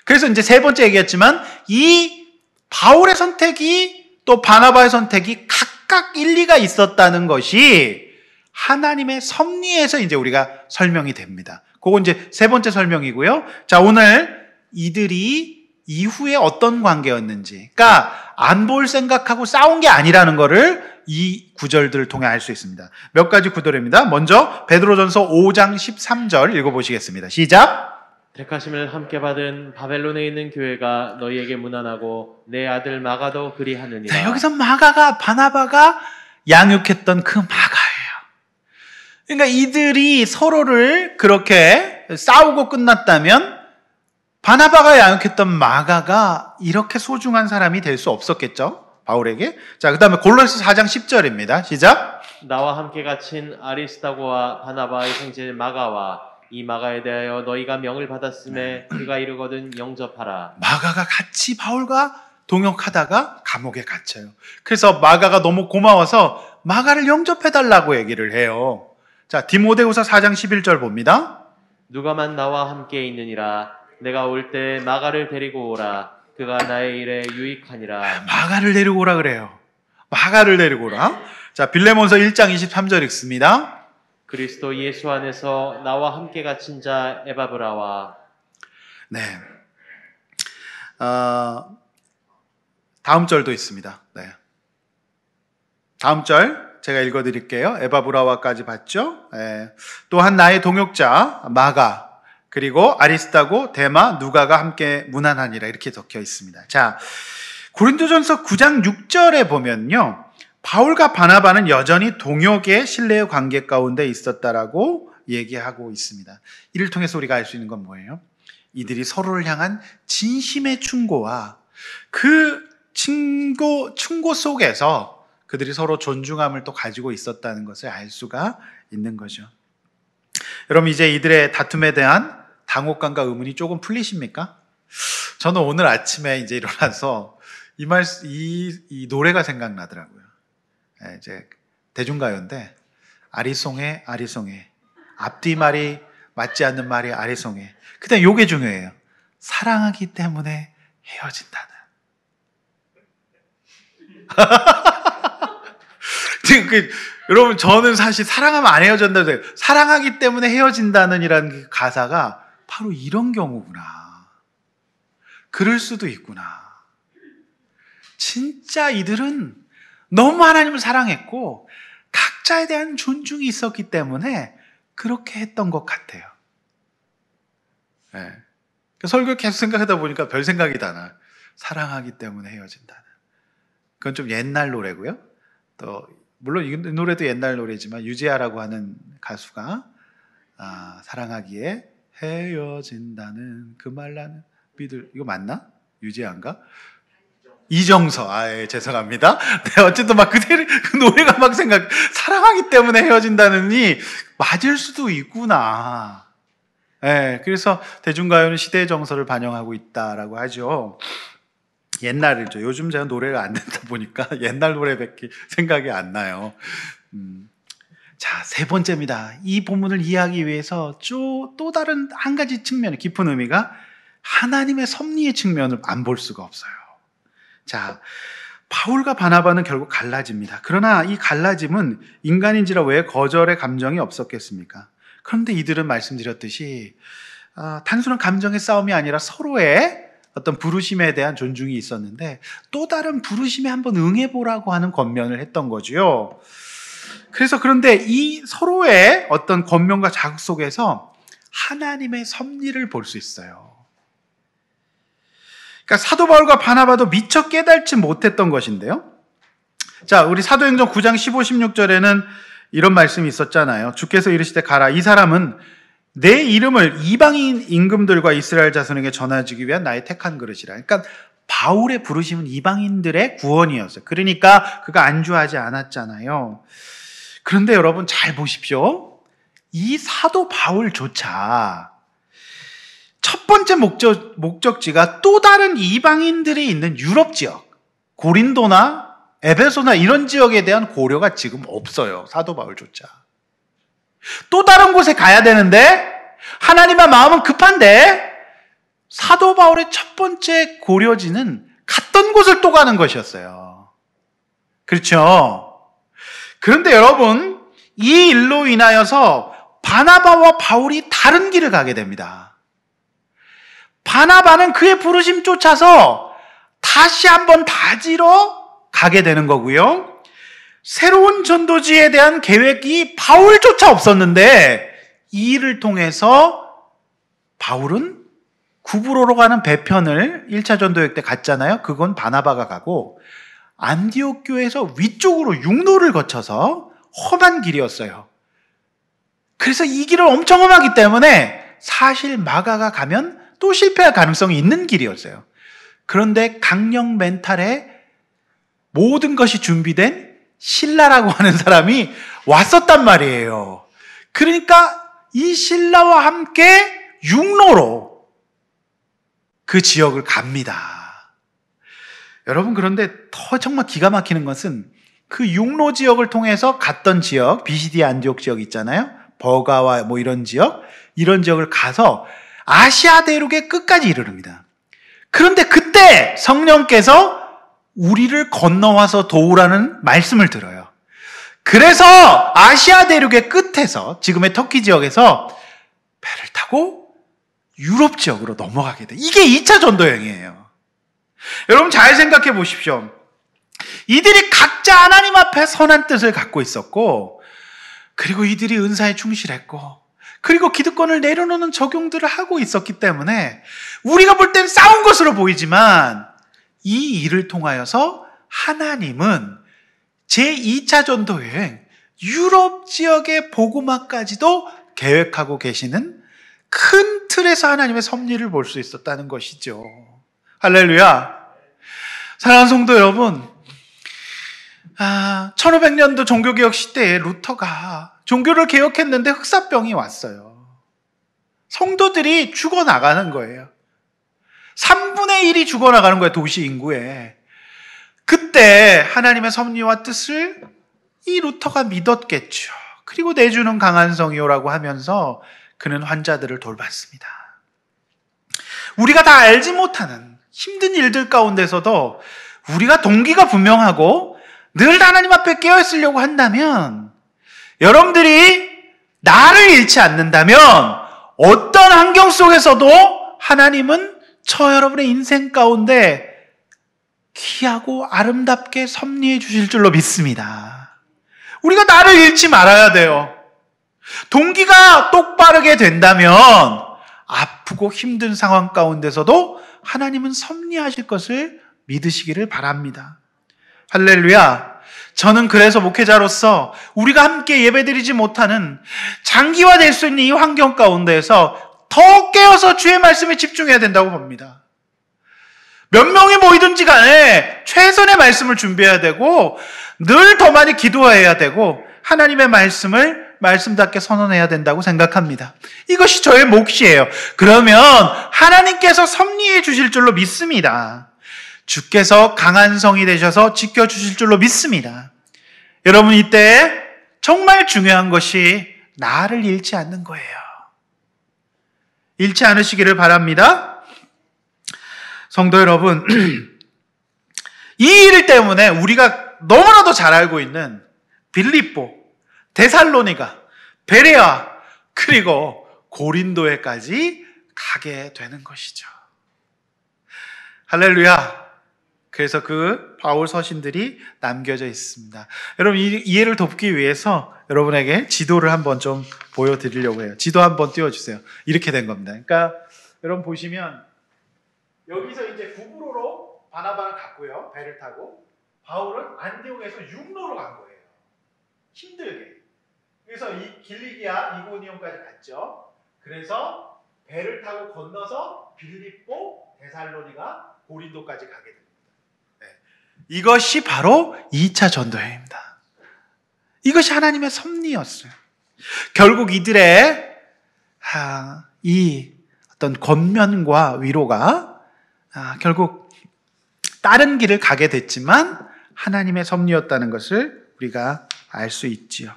A: 그래서 이제 세 번째 얘기했지만 이 바울의 선택이 또 바나바의 선택이 각각 일리가 있었다는 것이 하나님의 섭리에서 이제 우리가 설명이 됩니다. 그건 이제 세 번째 설명이고요. 자, 오늘 이들이 이후에 어떤 관계였는지, 그러니까 안 볼 생각하고 싸운 게 아니라는 거를 이 구절들을 통해 알 수 있습니다. 몇 가지 구절입니다. 먼저 베드로전서 5장 13절 읽어보시겠습니다. 시작.
B: 택하심을 함께 받은 바벨론에 있는 교회가 너희에게 문안하고 내 아들 마가도 그리하느니라.
A: 자, 여기서 마가가 바나바가 양육했던 그 마가예요. 그러니까 이들이 서로를 그렇게 싸우고 끝났다면 바나바가 양육했던 마가가 이렇게 소중한 사람이 될 수 없었겠죠? 바울에게. 자, 그 다음에 골로새 4장 10절입니다. 시작.
B: 나와 함께 갇힌 아리스타고와 바나바의 형제 마가와 이 마가에 대하여 너희가 명을 받았음에 그가 이르거든 영접하라.
A: 마가가 같이 바울과 동역하다가 감옥에 갇혀요. 그래서 마가가 너무 고마워서 마가를 영접해달라고 얘기를 해요. 자, 디모데후서 4장 11절 봅니다.
B: 누가만 나와 함께 있느니라. 내가 올 때 마가를 데리고 오라. 그가 나의 일에 유익하니라.
A: 마가를 데리고 오라 그래요. 마가를 데리고 오라. 자, 빌레몬서 1장 23절 읽습니다.
B: 그리스도 예수 안에서 나와 함께 갇힌 자 에바브라와.
A: 네. 다음 절도 있습니다. 네. 다음 절 제가 읽어드릴게요. 에바브라와까지 봤죠? 네. 또한 나의 동역자 마가 그리고 아리스타고 데마 누가가 함께 문안하니라 이렇게 적혀 있습니다. 자, 고린도전서 9장 6절에 보면요. 바울과 바나바는 여전히 동역의 신뢰의 관계 가운데 있었다라고 얘기하고 있습니다. 이를 통해서 우리가 알 수 있는 건 뭐예요? 이들이 서로를 향한 진심의 충고와 그 충고 속에서 그들이 서로 존중함을 또 가지고 있었다는 것을 알 수가 있는 거죠. 여러분, 이제 이들의 다툼에 대한 당혹감과 의문이 조금 풀리십니까? 저는 오늘 아침에 이제 일어나서 이 노래가 생각나더라고요. 이제 대중가요인데 아리송해 아리송해 앞뒤말이 맞지 않는 말이 아리송해. 그다음 요게 중요해요. 사랑하기 때문에 헤어진다는. 여러분, 저는 사실 사랑하면 안 헤어진다는, 사랑하기 때문에 헤어진다는 이라는 그 가사가 바로 이런 경우구나. 그럴 수도 있구나. 진짜 이들은 너무 하나님을 사랑했고 각자에 대한 존중이 있었기 때문에 그렇게 했던 것 같아요. 네. 설교 계속 생각하다 보니까 별 생각이 다 나. 사랑하기 때문에 헤어진다는. 그건 좀 옛날 노래고요. 또 물론 이 노래도 옛날 노래지만 유재하라고 하는 가수가 사랑하기에 헤어진다는 그 말 나는 믿을, 이거 맞나? 유재하인가? 이정서. 예, 죄송합니다. 네, 어쨌든 막 그 노래가 막 사랑하기 때문에 헤어진다느니 맞을 수도 있구나. 예, 그래서 대중가요는 시대의 정서를 반영하고 있다라고 하죠. 옛날이죠. 요즘 제가 노래를 안 듣다 보니까 옛날 노래밖에 생각이 안 나요. 자, 세 번째입니다. 이 본문을 이해하기 위해서 또 다른 한 가지 측면의 깊은 의미가 하나님의 섭리의 측면을 안 볼 수가 없어요. 자, 바울과 바나바는 결국 갈라집니다. 그러나 이 갈라짐은 인간인지라 왜 거절의 감정이 없었겠습니까? 그런데 이들은 말씀드렸듯이 단순한 감정의 싸움이 아니라 서로의 어떤 부르심에 대한 존중이 있었는데 또 다른 부르심에 한번 응해보라고 하는 권면을 했던 거죠. 그래서 그런데 이 서로의 어떤 권면과 자극 속에서 하나님의 섭리를 볼 수 있어요. 그러니까 사도 바울과 바나바도 미처 깨닫지 못했던 것인데요. 자, 우리 사도행전 9장 15, 16절에는 이런 말씀이 있었잖아요. 주께서 이르시되 가라. 이 사람은 내 이름을 이방인 임금들과 이스라엘 자손에게 전해주기 위한 나의 택한 그릇이라. 그러니까 바울의 부르심은 이방인들의 구원이었어요. 그러니까 그가 안주하지 않았잖아요. 그런데 여러분 잘 보십시오. 이 사도 바울조차 첫 번째 목적지가 또 다른 이방인들이 있는 유럽 지역, 고린도나 에베소나 이런 지역에 대한 고려가 지금 없어요. 사도 바울조차. 또 다른 곳에 가야 되는데 하나님의 마음은 급한데 사도 바울의 첫 번째 고려지는 갔던 곳을 또 가는 것이었어요. 그렇죠? 그런데 여러분, 이 일로 인하여서 바나바와 바울이 다른 길을 가게 됩니다. 바나바는 그의 부르심 쫓아서 다시 한번 다지러 가게 되는 거고요. 새로운 전도지에 대한 계획이 바울조차 없었는데 이 일을 통해서 바울은 구브로로 가는 배편을 1차 전도여행 때 갔잖아요. 그건 바나바가 가고 안디옥 교회에서 위쪽으로 육로를 거쳐서 험한 길이었어요. 그래서 이 길을 엄청 험하기 때문에 사실 마가가 가면 또 실패할 가능성이 있는 길이었어요. 그런데 강령 멘탈에 모든 것이 준비된 신라라고 하는 사람이 왔었단 말이에요. 그러니까 이 신라와 함께 육로로 그 지역을 갑니다. 여러분, 그런데 더 정말 기가 막히는 것은 그 육로 지역을 통해서 갔던 지역, 비시디아 안디옥 지역 있잖아요. 버가와 뭐 이런 지역을 가서 아시아 대륙의 끝까지 이르릅니다. 그런데 그때 성령께서 우리를 건너와서 도우라는 말씀을 들어요. 그래서 아시아 대륙의 끝에서 지금의 터키 지역에서 배를 타고 유럽 지역으로 넘어가게 돼. 이게 2차 전도 여행이에요. 여러분 잘 생각해 보십시오. 이들이 각자 하나님 앞에 선한 뜻을 갖고 있었고, 그리고 이들이 은사에 충실했고, 그리고 기득권을 내려놓는 적용들을 하고 있었기 때문에 우리가 볼 땐 싸운 것으로 보이지만 이 일을 통하여서 하나님은 제2차 전도 여행 유럽 지역의 복음화까지도 계획하고 계시는 큰 틀에서 하나님의 섭리를 볼 수 있었다는 것이죠. 할렐루야. 사랑하는 성도 여러분, 1500년도 종교개혁 시대에 루터가 종교를 개혁했는데 흑사병이 왔어요. 성도들이 죽어나가는 거예요. 3분의 1이 죽어나가는 거예요, 도시 인구에. 그때 하나님의 섭리와 뜻을 이 루터가 믿었겠죠. 그리고 내주는 강한 성이요라고 하면서 그는 환자들을 돌봤습니다. 우리가 다 알지 못하는 힘든 일들 가운데서도 우리가 동기가 분명하고 늘 하나님 앞에 깨어있으려고 한다면, 여러분들이 나를 잃지 않는다면 어떤 환경 속에서도 하나님은 저 여러분의 인생 가운데 귀하고 아름답게 섭리해 주실 줄로 믿습니다. 우리가 나를 잃지 말아야 돼요. 동기가 똑바르게 된다면 아프고 힘든 상황 가운데서도 하나님은 섭리하실 것을 믿으시기를 바랍니다. 할렐루야. 저는 그래서 목회자로서 우리가 함께 예배드리지 못하는 장기화될 수 있는 이 환경 가운데에서 더 깨어서 주의 말씀에 집중해야 된다고 봅니다. 몇 명이 모이든지 간에 최선의 말씀을 준비해야 되고 늘 더 많이 기도해야 되고 하나님의 말씀을 말씀답게 선언해야 된다고 생각합니다. 이것이 저의 몫이에요. 그러면 하나님께서 섭리해 주실 줄로 믿습니다. 주께서 강한 성이 되셔서 지켜주실 줄로 믿습니다. 여러분, 이때 정말 중요한 것이 나를 잃지 않는 거예요. 잃지 않으시기를 바랍니다. 성도 여러분, 이 일 때문에 우리가 너무나도 잘 알고 있는 빌립보, 데살로니가, 베레아, 그리고 고린도에까지 가게 되는 것이죠. 할렐루야. 그래서 그 바울 서신들이 남겨져 있습니다. 여러분, 이 이해를 돕기 위해서 여러분에게 지도를 한번 좀 보여드리려고 해요. 지도 한번 띄워주세요. 이렇게 된 겁니다. 그러니까 여러분 보시면 여기서 이제 구브로로 바나바를 갔고요. 배를 타고. 바울은 안디옥에서 육로로 간 거예요. 힘들게. 그래서 이 길리기아 이고니온까지 갔죠. 그래서 배를 타고 건너서 빌립보, 데살로니가, 고린도까지 가게 됩니다. 네. 이것이 바로 2차 전도여행입니다. 이것이 하나님의 섭리였어요. 결국 이들의 이 어떤 권면과 위로가 결국 다른 길을 가게 됐지만 하나님의 섭리였다는 것을 우리가 알 수 있지요.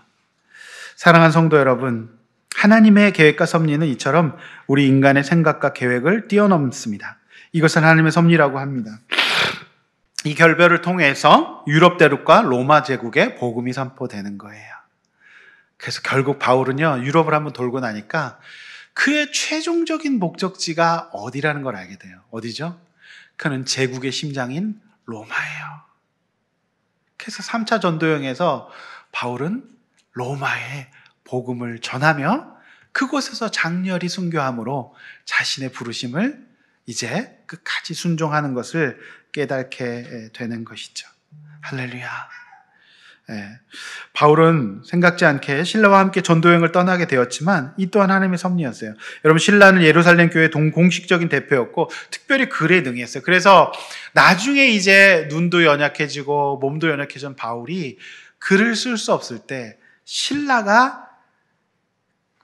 A: 사랑하는 성도 여러분, 하나님의 계획과 섭리는 이처럼 우리 인간의 생각과 계획을 뛰어넘습니다. 이것은 하나님의 섭리라고 합니다. 이 결별을 통해서 유럽 대륙과 로마 제국에 복음이 선포되는 거예요. 그래서 결국 바울은요, 유럽을 한번 돌고 나니까 그의 최종적인 목적지가 어디라는 걸 알게 돼요. 어디죠? 그는 제국의 심장인 로마예요. 그래서 3차 전도여행에서 바울은 로마에 복음을 전하며 그곳에서 장렬히 순교함으로 자신의 부르심을 이제 끝까지 순종하는 것을 깨닫게 되는 것이죠. 할렐루야. 바울은 생각지 않게 신라와 함께 전도여행을 떠나게 되었지만 이 또한 하나님의 섭리였어요. 여러분, 신라는 예루살렘 교회의 공식적인 대표였고 특별히 글에 능했어요. 그래서 나중에 이제 눈도 연약해지고 몸도 연약해진 바울이 글을 쓸 수 없을 때 신라가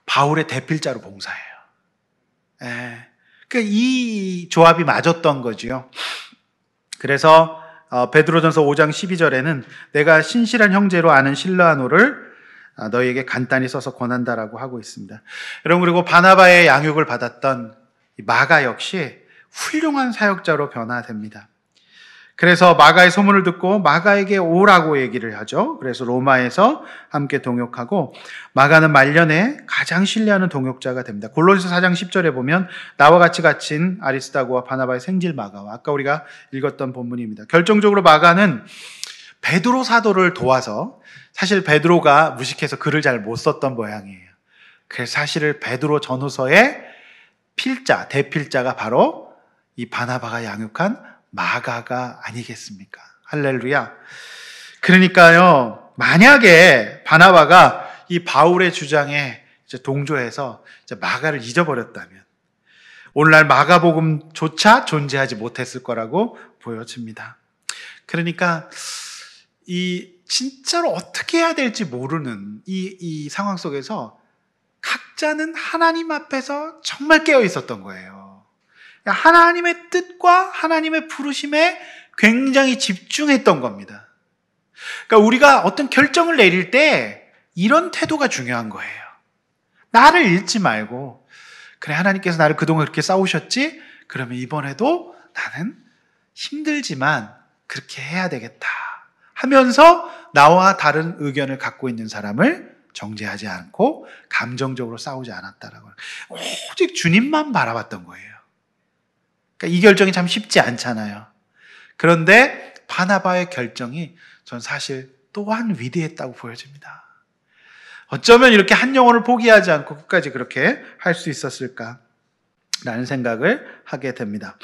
A: 바울의 대필자로 봉사해요. 그러니까 이 조합이 맞았던 거지요. 그래서 베드로전서 5장 12절에는 내가 신실한 형제로 아는 실라노를 너희에게 간단히 써서 권한다라고 하고 있습니다. 여러분, 그리고 바나바의 양육을 받았던 마가 역시 훌륭한 사역자로 변화됩니다. 그래서 마가의 소문을 듣고 마가에게 오라고 얘기를 하죠. 그래서 로마에서 함께 동역하고 마가는 말년에 가장 신뢰하는 동역자가 됩니다. 골로새서 4장 10절에 보면 나와 같이 갇힌 아리스다고와 바나바의 생질 마가와 아까 우리가 읽었던 본문입니다. 결정적으로 마가는 베드로 사도를 도와서 사실 베드로가 무식해서 글을 잘 못 썼던 모양이에요. 그래서 사실 베드로 전후서의 필자, 대필자가 바로 이 바나바가 양육한 마가가 아니겠습니까? 할렐루야. 그러니까요, 만약에 바나바가 이 바울의 주장에 이제 동조해서 이제 마가를 잊어버렸다면 오늘날 마가복음조차 존재하지 못했을 거라고 보여집니다. 그러니까 이 진짜로 어떻게 해야 될지 모르는 이 상황 속에서 각자는 하나님 앞에서 정말 깨어 있었던 거예요. 하나님의 뜻과 하나님의 부르심에 굉장히 집중했던 겁니다. 그러니까 우리가 어떤 결정을 내릴 때 이런 태도가 중요한 거예요. 나를 잃지 말고, 그래, 하나님께서 나를 그동안 그렇게 싸우셨지? 그러면 이번에도 나는 힘들지만 그렇게 해야 되겠다 하면서 나와 다른 의견을 갖고 있는 사람을 정죄하지 않고 감정적으로 싸우지 않았다라고. 오직 주님만 바라봤던 거예요. 그러니까 이 결정이 참 쉽지 않잖아요. 그런데 바나바의 결정이 전 사실 또한 위대했다고 보여집니다. 어쩌면 이렇게 한 영혼을 포기하지 않고 끝까지 그렇게 할 수 있었을까? 라는 생각을 하게 됩니다.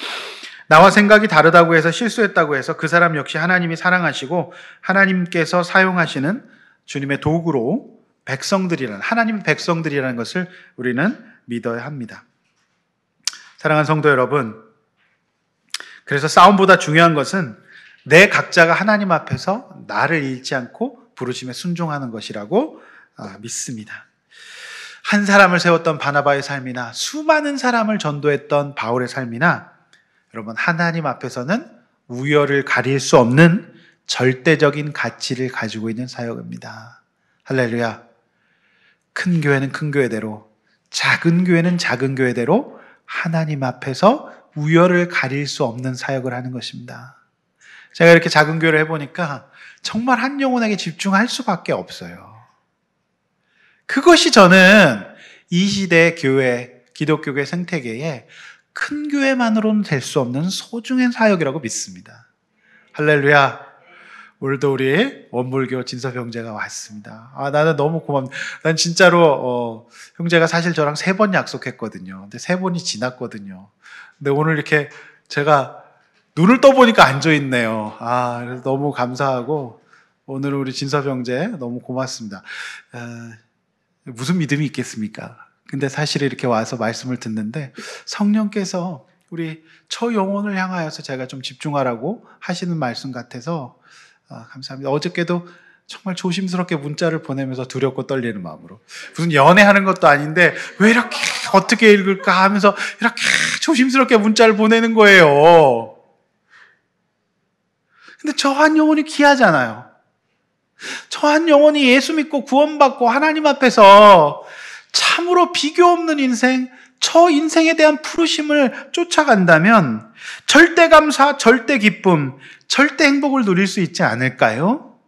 A: 나와 생각이 다르다고 해서 실수했다고 해서 그 사람 역시 하나님이 사랑하시고 하나님께서 사용하시는 주님의 도구로 하나님의 백성들이라는 것을 우리는 믿어야 합니다. 사랑하는 성도 여러분, 그래서 싸움보다 중요한 것은 내 각자가 하나님 앞에서 나를 잃지 않고 부르심에 순종하는 것이라고 믿습니다. 한 사람을 세웠던 바나바의 삶이나 수많은 사람을 전도했던 바울의 삶이나 여러분, 하나님 앞에서는 우열을 가릴 수 없는 절대적인 가치를 가지고 있는 사역입니다. 할렐루야. 큰 교회는 큰 교회대로, 작은 교회는 작은 교회대로 하나님 앞에서 우열을 가릴 수 없는 사역을 하는 것입니다. 제가 이렇게 작은 교회를 해보니까 정말 한 영혼에게 집중할 수밖에 없어요. 그것이 저는 이 시대의 교회, 기독교계 생태계에 큰 교회만으로는 될 수 없는 소중한 사역이라고 믿습니다. 할렐루야. 오늘도 우리 원불교 진섭 형제가 왔습니다. 나는 너무 고맙습니다. 난 진짜로 형제가 사실 저랑 3번 약속했거든요. 근데 3번이 지났거든요. 근데 오늘 이렇게 제가 눈을 떠보니까 앉아있네요. 그래서 너무 감사하고 오늘 우리 진섭 형제 너무 고맙습니다. 무슨 믿음이 있겠습니까? 근데 사실 이렇게 와서 말씀을 듣는데 성령께서 우리 저 영혼을 향하여서 제가 좀 집중하라고 하시는 말씀 같아서 감사합니다. 어저께도 정말 조심스럽게 문자를 보내면서 두렵고 떨리는 마음으로, 무슨 연애하는 것도 아닌데 왜 이렇게 어떻게 읽을까 하면서 이렇게 조심스럽게 문자를 보내는 거예요. 근데 저 한 영혼이 귀하잖아요. 저 한 영혼이 예수 믿고 구원받고 하나님 앞에서 참으로 비교 없는 인생, 저 인생에 대한 부르심을 쫓아간다면 절대 감사, 절대 기쁨, 절대 행복을 누릴 수 있지 않을까요?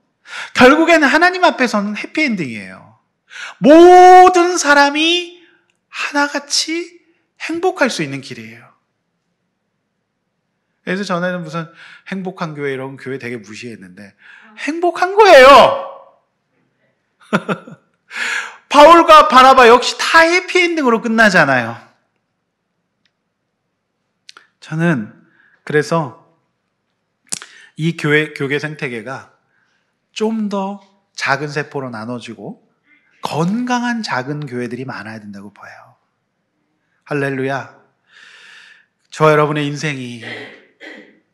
A: 결국에는 하나님 앞에서는 해피엔딩이에요. 모든 사람이 하나같이 행복할 수 있는 길이에요. 그래서 전에는 무슨 행복한 교회 이런 교회 되게 무시했는데 행복한 거예요. 바울과 바나바 역시 다 해피엔딩으로 끝나잖아요. 저는 그래서 이 교계 생태계가 좀 더 작은 세포로 나눠지고 건강한 작은 교회들이 많아야 된다고 봐요. 할렐루야. 저 여러분의 인생이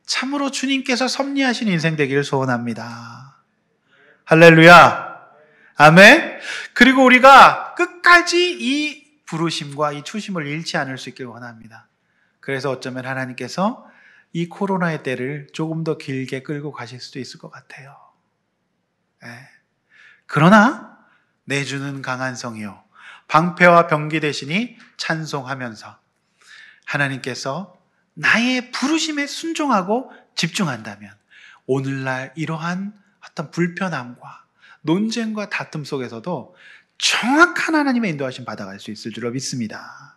A: 참으로 주님께서 섭리하신 인생 되기를 소원합니다. 할렐루야. 아멘. 그리고 우리가 끝까지 이 부르심과 이 초심을 잃지 않을 수 있길 원합니다. 그래서 어쩌면 하나님께서 이 코로나의 때를 조금 더 길게 끌고 가실 수도 있을 것 같아요. 그러나 내주는 강한 성이요 방패와 병기 되시니 찬송하면서 하나님께서 나의 부르심에 순종하고 집중한다면 오늘날 이러한 어떤 불편함과 논쟁과 다툼 속에서도 정확한 하나님의 인도하심 받아갈 수 있을 줄로 믿습니다.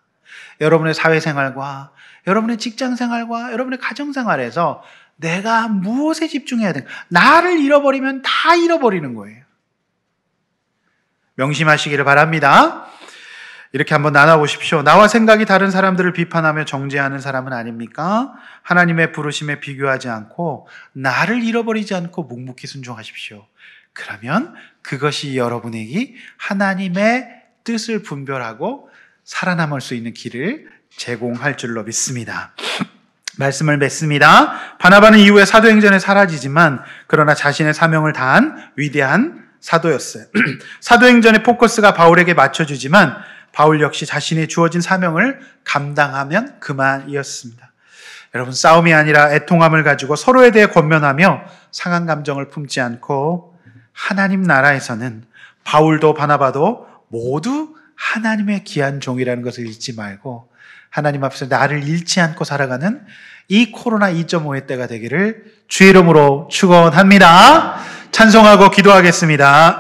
A: 여러분의 사회생활과 여러분의 직장생활과 여러분의 가정생활에서 내가 무엇에 집중해야 되는가? 나를 잃어버리면 다 잃어버리는 거예요. 명심하시기를 바랍니다. 이렇게 한번 나눠보십시오. 나와 생각이 다른 사람들을 비판하며 정죄하는 사람은 아닙니까? 하나님의 부르심에 비교하지 않고 나를 잃어버리지 않고 묵묵히 순종하십시오. 그러면 그것이 여러분에게 하나님의 뜻을 분별하고 살아남을 수 있는 길을 제공할 줄로 믿습니다. 말씀을 맺습니다. 바나바는 이후에 사도행전에 사라지지만 그러나 자신의 사명을 다한 위대한 사도였어요. 사도행전의 포커스가 바울에게 맞춰주지만 바울 역시 자신의 주어진 사명을 감당하면 그만이었습니다. 여러분, 싸움이 아니라 애통함을 가지고 서로에 대해 권면하며 상한 감정을 품지 않고 하나님 나라에서는 바울도 바나바도 모두 하나님의 귀한 종이라는 것을 잊지 말고 하나님 앞에서 나를 잃지 않고 살아가는 이 코로나 2.5의 때가 되기를 주의 이름으로 축원합니다. 찬송하고 기도하겠습니다.